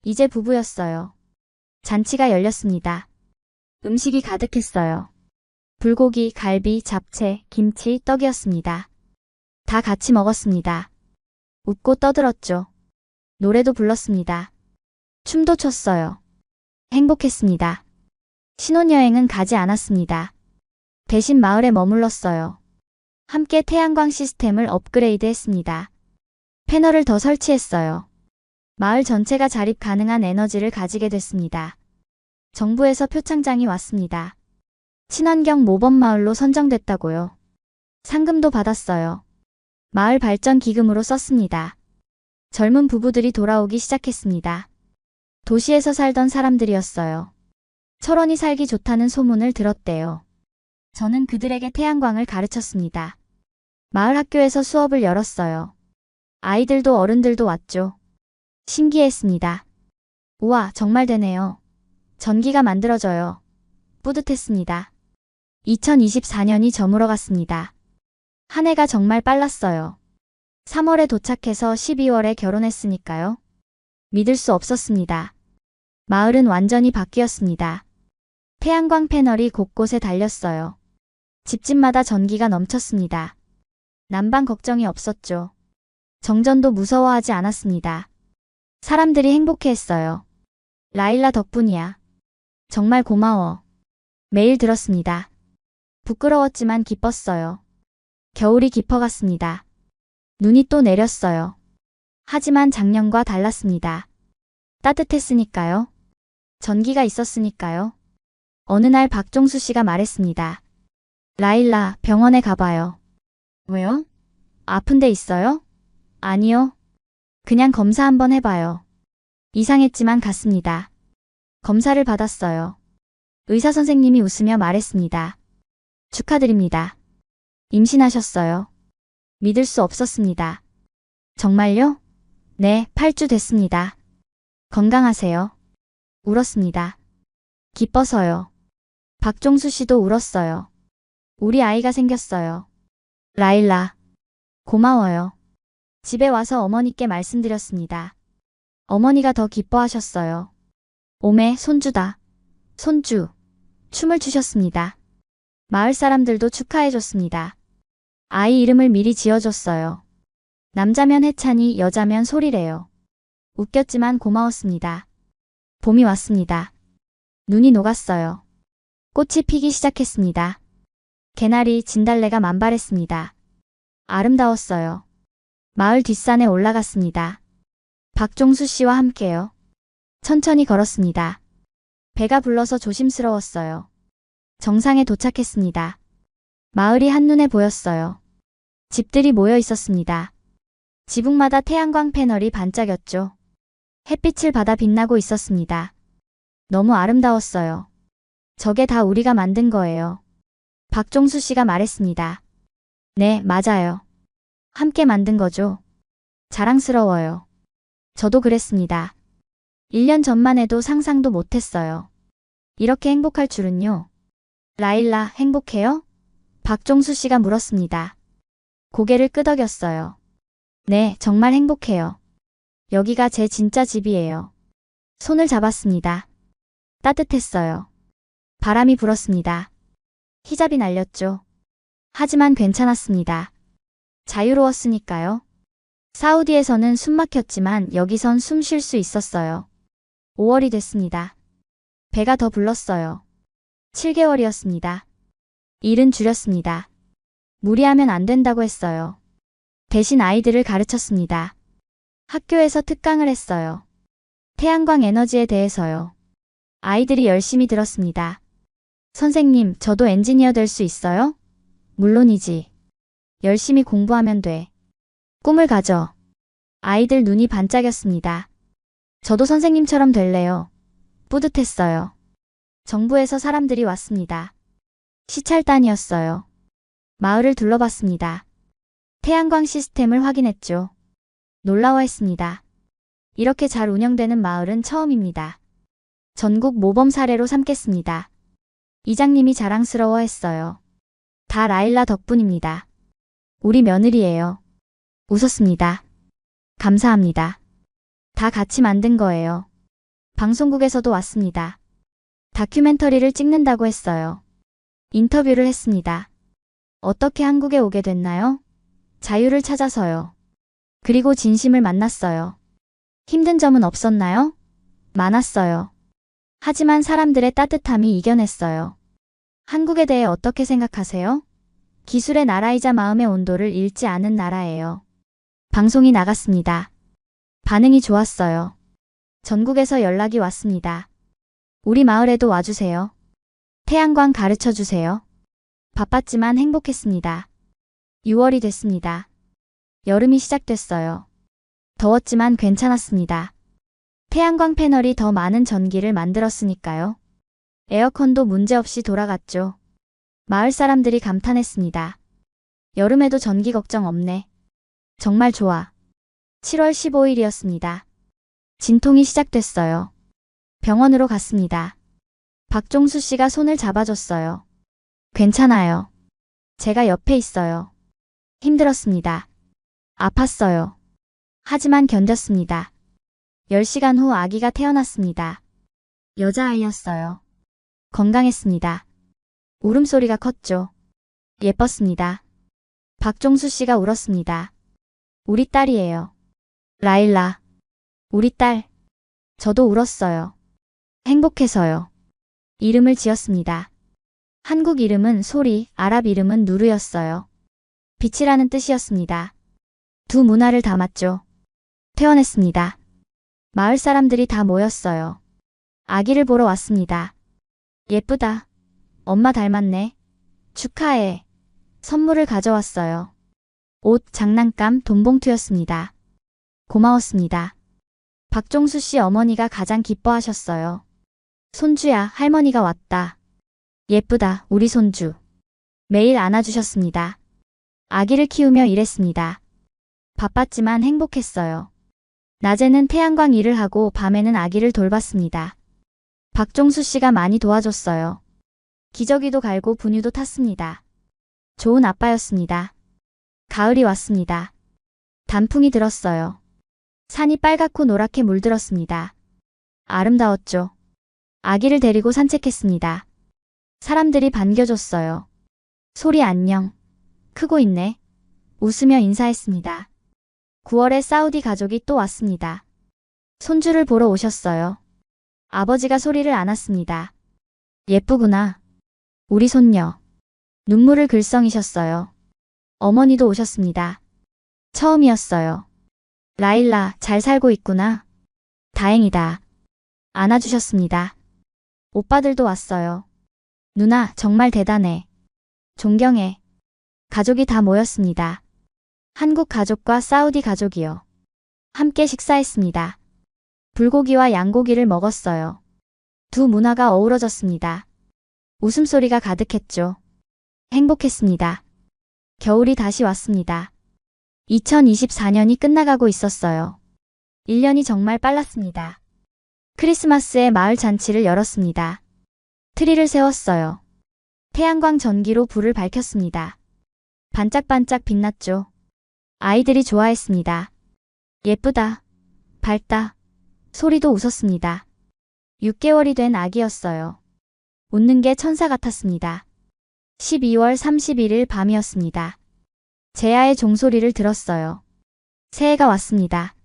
이제 부부였어요. 잔치가 열렸습니다. 음식이 가득했어요. 불고기, 갈비, 잡채, 김치, 떡이었습니다. 다 같이 먹었습니다. 웃고 떠들었죠. 노래도 불렀습니다. 춤도 췄어요. 행복했습니다. 신혼여행은 가지 않았습니다. 대신 마을에 머물렀어요. 함께 태양광 시스템을 업그레이드 했습니다. 패널을 더 설치했어요. 마을 전체가 자립 가능한 에너지를 가지게 됐습니다. 정부에서 표창장이 왔습니다. 친환경 모범마을로 선정됐다고요. 상금도 받았어요. 마을 발전 기금으로 썼습니다. 젊은 부부들이 돌아오기 시작했습니다. 도시에서 살던 사람들이었어요. 철원이 살기 좋다는 소문을 들었대요. 저는 그들에게 태양광을 가르쳤습니다. 마을 학교에서 수업을 열었어요. 아이들도 어른들도 왔죠. 신기했습니다. 우와, 정말 되네요. 전기가 만들어져요. 뿌듯했습니다. 2024년이 저물어 갔습니다. 한 해가 정말 빨랐어요. 3월에 도착해서 12월에 결혼했으니까요. 믿을 수 없었습니다. 마을은 완전히 바뀌었습니다. 태양광 패널이 곳곳에 달렸어요. 집집마다 전기가 넘쳤습니다. 난방 걱정이 없었죠. 정전도 무서워하지 않았습니다. 사람들이 행복해했어요. 라일라 덕분이야. 정말 고마워. 매일 들었습니다. 부끄러웠지만 기뻤어요. 겨울이 깊어갔습니다. 눈이 또 내렸어요. 하지만 작년과 달랐습니다. 따뜻했으니까요. 전기가 있었으니까요. 어느 날 박종수 씨가 말했습니다. 라일라, 병원에 가봐요. 왜요? 아픈 데 있어요? 아니요. 그냥 검사 한번 해봐요. 이상했지만 갔습니다. 검사를 받았어요. 의사 선생님이 웃으며 말했습니다. 축하드립니다. 임신하셨어요. 믿을 수 없었습니다. 정말요? 네, 8주 됐습니다. 건강하세요. 울었습니다. 기뻐서요. 박종수 씨도 울었어요. 우리 아이가 생겼어요. 라일라. 고마워요. 집에 와서 어머니께 말씀드렸습니다. 어머니가 더 기뻐하셨어요. 오메, 손주다. 손주. 춤을 추셨습니다. 마을 사람들도 축하해줬습니다. 아이 이름을 미리 지어줬어요. 남자면 해찬이, 여자면 소리래요. 웃겼지만 고마웠습니다. 봄이 왔습니다. 눈이 녹았어요. 꽃이 피기 시작했습니다. 개나리, 진달래가 만발했습니다. 아름다웠어요. 마을 뒷산에 올라갔습니다. 박종수 씨와 함께요. 천천히 걸었습니다. 배가 불러서 조심스러웠어요. 정상에 도착했습니다. 마을이 한눈에 보였어요. 집들이 모여 있었습니다. 지붕마다 태양광 패널이 반짝였죠. 햇빛을 받아 빛나고 있었습니다. 너무 아름다웠어요. 저게 다 우리가 만든 거예요. 박종수 씨가 말했습니다. 네, 맞아요. 함께 만든 거죠. 자랑스러워요. 저도 그랬습니다. 1년 전만 해도 상상도 못했어요. 이렇게 행복할 줄은요. 라일라, 행복해요? 박종수 씨가 물었습니다. 고개를 끄덕였어요. 네, 정말 행복해요. 여기가 제 진짜 집이에요. 손을 잡았습니다. 따뜻했어요. 바람이 불었습니다. 히잡이 날렸죠. 하지만 괜찮았습니다. 자유로웠으니까요. 사우디에서는 숨 막혔지만 여기선 숨 쉴 수 있었어요. 5월이 됐습니다. 배가 더 불렀어요. 7개월이었습니다. 일은 줄였습니다. 무리하면 안 된다고 했어요. 대신 아이들을 가르쳤습니다. 학교에서 특강을 했어요. 태양광 에너지에 대해서요. 아이들이 열심히 들었습니다. 선생님, 저도 엔지니어 될 수 있어요? 물론이지. 열심히 공부하면 돼. 꿈을 가져. 아이들 눈이 반짝였습니다. 저도 선생님처럼 될래요. 뿌듯했어요. 정부에서 사람들이 왔습니다. 시찰단이었어요. 마을을 둘러봤습니다. 태양광 시스템을 확인했죠. 놀라워했습니다. 이렇게 잘 운영되는 마을은 처음입니다. 전국 모범 사례로 삼겠습니다. 이장님이 자랑스러워했어요. 다 라일라 덕분입니다. 우리 며느리예요. 웃었습니다. 감사합니다. 다 같이 만든 거예요. 방송국에서도 왔습니다. 다큐멘터리를 찍는다고 했어요. 인터뷰를 했습니다. 어떻게 한국에 오게 됐나요? 자유를 찾아서요. 그리고 진심을 만났어요. 힘든 점은 없었나요? 많았어요. 하지만 사람들의 따뜻함이 이겨냈어요. 한국에 대해 어떻게 생각하세요? 기술의 나라이자 마음의 온도를 잃지 않은 나라예요. 방송이 나갔습니다. 반응이 좋았어요. 전국에서 연락이 왔습니다. 우리 마을에도 와주세요. 태양광 가르쳐 주세요. 바빴지만 행복했습니다. 6월이 됐습니다. 여름이 시작됐어요. 더웠지만 괜찮았습니다. 태양광 패널이 더 많은 전기를 만들었으니까요. 에어컨도 문제없이 돌아갔죠. 마을 사람들이 감탄했습니다. 여름에도 전기 걱정 없네. 정말 좋아. 7월 15일이었습니다. 진통이 시작됐어요. 병원으로 갔습니다. 박종수 씨가 손을 잡아줬어요. 괜찮아요. 제가 옆에 있어요. 힘들었습니다. 아팠어요. 하지만 견뎠습니다. 10시간 후 아기가 태어났습니다. 여자아이였어요. 건강했습니다. 울음소리가 컸죠. 예뻤습니다. 박종수 씨가 울었습니다. 우리 딸이에요. 라일라. 우리 딸. 저도 울었어요. 행복해서요. 이름을 지었습니다. 한국 이름은 소리, 아랍 이름은 누르였어요. 빛이라는 뜻이었습니다. 두 문화를 담았죠. 퇴원했습니다. 마을 사람들이 다 모였어요. 아기를 보러 왔습니다. 예쁘다. 엄마 닮았네. 축하해. 선물을 가져왔어요. 옷, 장난감, 돈봉투였습니다. 고마웠습니다. 박종수 씨 어머니가 가장 기뻐하셨어요. 손주야, 할머니가 왔다. 예쁘다, 우리 손주. 매일 안아주셨습니다. 아기를 키우며 일했습니다. 바빴지만 행복했어요. 낮에는 태양광 일을 하고 밤에는 아기를 돌봤습니다. 박종수 씨가 많이 도와줬어요. 기저귀도 갈고 분유도 탔습니다. 좋은 아빠였습니다. 가을이 왔습니다. 단풍이 들었어요. 산이 빨갛고 노랗게 물들었습니다. 아름다웠죠. 아기를 데리고 산책했습니다. 사람들이 반겨줬어요. 소리 안녕. 크고 있네. 웃으며 인사했습니다. 9월에 사우디 가족이 또 왔습니다. 손주를 보러 오셨어요. 아버지가 소리를 안았습니다. 예쁘구나. 우리 손녀. 눈물을 글썽이셨어요. 어머니도 오셨습니다. 처음이었어요. 라일라, 잘 살고 있구나. 다행이다. 안아주셨습니다. 오빠들도 왔어요. 누나, 정말 대단해. 존경해. 가족이 다 모였습니다. 한국 가족과 사우디 가족이요. 함께 식사했습니다. 불고기와 양고기를 먹었어요. 두 문화가 어우러졌습니다. 웃음소리가 가득했죠. 행복했습니다. 겨울이 다시 왔습니다. 2024년이 끝나가고 있었어요. 1년이 정말 빨랐습니다. 크리스마스에 마을 잔치를 열었습니다. 트리를 세웠어요. 태양광 전기로 불을 밝혔습니다. 반짝반짝 빛났죠. 아이들이 좋아했습니다. 예쁘다. 밝다. 소리도 웃었습니다. 6개월이 된 아기였어요. 웃는 게 천사 같았습니다. 12월 31일 밤이었습니다. 제아의 종소리를 들었어요. 새해가 왔습니다.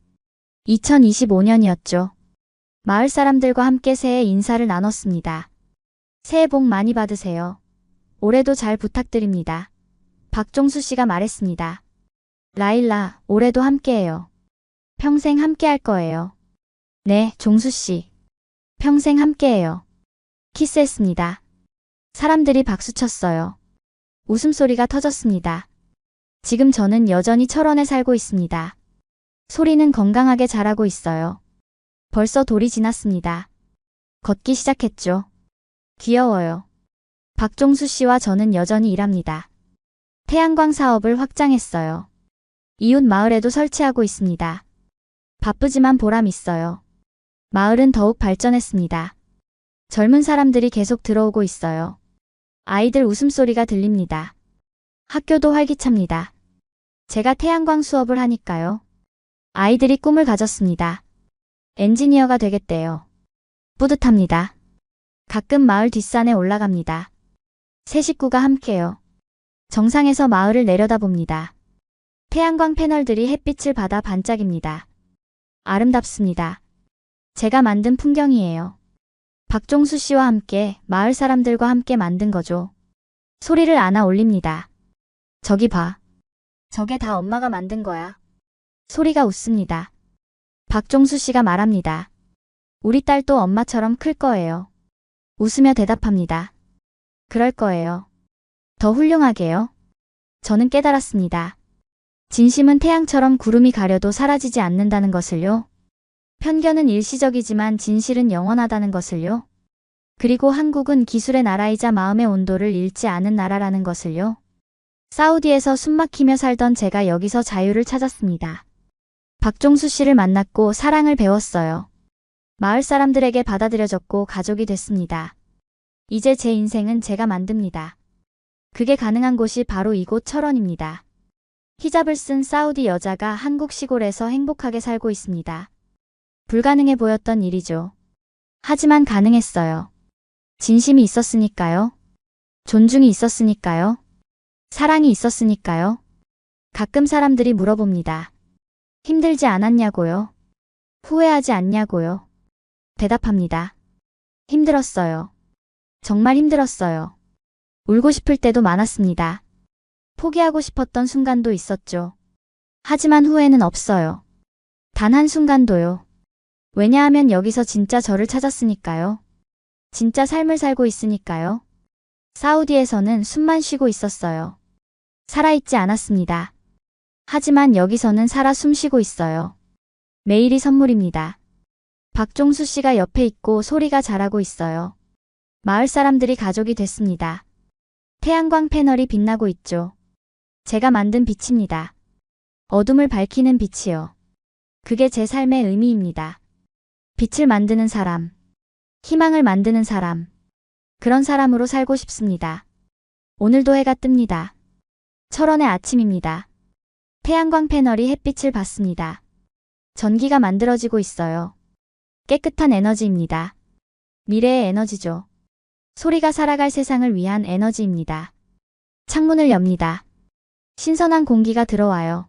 2025년이었죠. 마을 사람들과 함께 새해 인사를 나눴습니다. 새해 복 많이 받으세요. 올해도 잘 부탁드립니다. 박종수 씨가 말했습니다. 라일라, 올해도 함께해요. 평생 함께할 거예요. 네, 종수 씨. 평생 함께해요. 키스했습니다. 사람들이 박수쳤어요. 웃음소리가 터졌습니다. 지금 저는 여전히 철원에 살고 있습니다. 소리는 건강하게 자라고 있어요. 벌써 돌이 지났습니다. 걷기 시작했죠. 귀여워요. 박종수 씨와 저는 여전히 일합니다. 태양광 사업을 확장했어요. 이웃 마을에도 설치하고 있습니다. 바쁘지만 보람 있어요. 마을은 더욱 발전했습니다. 젊은 사람들이 계속 들어오고 있어요. 아이들 웃음소리가 들립니다. 학교도 활기찹니다. 제가 태양광 수업을 하니까요. 아이들이 꿈을 가졌습니다. 엔지니어가 되겠대요. 뿌듯합니다. 가끔 마을 뒷산에 올라갑니다. 세 식구가 함께요. 정상에서 마을을 내려다봅니다. 태양광 패널들이 햇빛을 받아 반짝입니다. 아름답습니다. 제가 만든 풍경이에요. 박종수 씨와 함께 마을 사람들과 함께 만든 거죠. 소리를 안아 올립니다. 저기 봐. 저게 다 엄마가 만든 거야. 소리가 웃습니다. 박종수 씨가 말합니다. 우리 딸도 엄마처럼 클 거예요. 웃으며 대답합니다. 그럴 거예요. 더 훌륭하게요. 저는 깨달았습니다. 진심은 태양처럼 구름이 가려도 사라지지 않는다는 것을요. 편견은 일시적이지만 진실은 영원하다는 것을요. 그리고 한국은 기술의 나라이자 마음의 온도를 잃지 않은 나라라는 것을요. 사우디에서 숨막히며 살던 제가 여기서 자유를 찾았습니다. 박종수 씨를 만났고 사랑을 배웠어요. 마을 사람들에게 받아들여졌고 가족이 됐습니다. 이제 제 인생은 제가 만듭니다. 그게 가능한 곳이 바로 이곳 철원입니다. 히잡을 쓴 사우디 여자가 한국 시골에서 행복하게 살고 있습니다. 불가능해 보였던 일이죠. 하지만 가능했어요. 진심이 있었으니까요. 존중이 있었으니까요. 사랑이 있었으니까요. 가끔 사람들이 물어봅니다. 힘들지 않았냐고요? 후회하지 않냐고요? 대답합니다. 힘들었어요. 정말 힘들었어요. 울고 싶을 때도 많았습니다. 포기하고 싶었던 순간도 있었죠. 하지만 후회는 없어요. 단 한순간도요. 왜냐하면 여기서 진짜 저를 찾았으니까요. 진짜 삶을 살고 있으니까요. 사우디에서는 숨만 쉬고 있었어요. 살아있지 않았습니다. 하지만 여기서는 살아 숨쉬고 있어요. 매일이 선물입니다. 박종수 씨가 옆에 있고 소리가 자라고 있어요. 마을 사람들이 가족이 됐습니다. 태양광 패널이 빛나고 있죠. 제가 만든 빛입니다. 어둠을 밝히는 빛이요. 그게 제 삶의 의미입니다. 빛을 만드는 사람, 희망을 만드는 사람, 그런 사람으로 살고 싶습니다. 오늘도 해가 뜹니다. 철원의 아침입니다. 태양광 패널이 햇빛을 받습니다. 전기가 만들어지고 있어요. 깨끗한 에너지입니다. 미래의 에너지죠. 소리가 살아갈 세상을 위한 에너지입니다. 창문을 엽니다. 신선한 공기가 들어와요.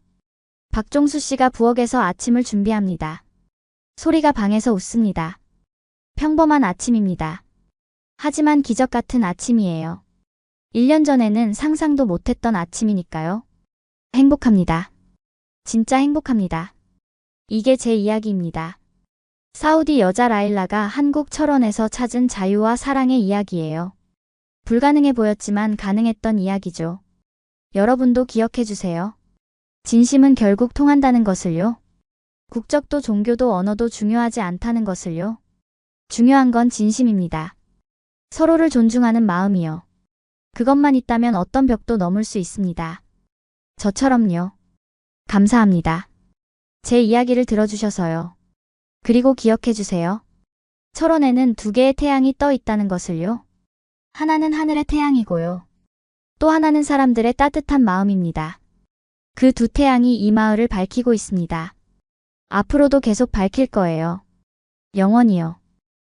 박종수 씨가 부엌에서 아침을 준비합니다. 소리가 방에서 웃습니다. 평범한 아침입니다. 하지만 기적 같은 아침이에요. 1년 전에는 상상도 못했던 아침이니까요. 행복합니다. 진짜 행복합니다. 이게 제 이야기입니다. 사우디 여자 라일라가 한국 철원에서 찾은 자유와 사랑의 이야기예요. 불가능해 보였지만 가능했던 이야기죠. 여러분도 기억해 주세요. 진심은 결국 통한다는 것을요. 국적도 종교도 언어도 중요하지 않다는 것을요. 중요한 건 진심입니다. 서로를 존중하는 마음이요. 그것만 있다면 어떤 벽도 넘을 수 있습니다. 저처럼요. 감사합니다. 제 이야기를 들어주셔서요. 그리고 기억해 주세요. 철원에는 두 개의 태양이 떠 있다는 것을요. 하나는 하늘의 태양이고요. 또 하나는 사람들의 따뜻한 마음입니다. 그 두 태양이 이 마을을 밝히고 있습니다. 앞으로도 계속 밝힐 거예요. 영원히요.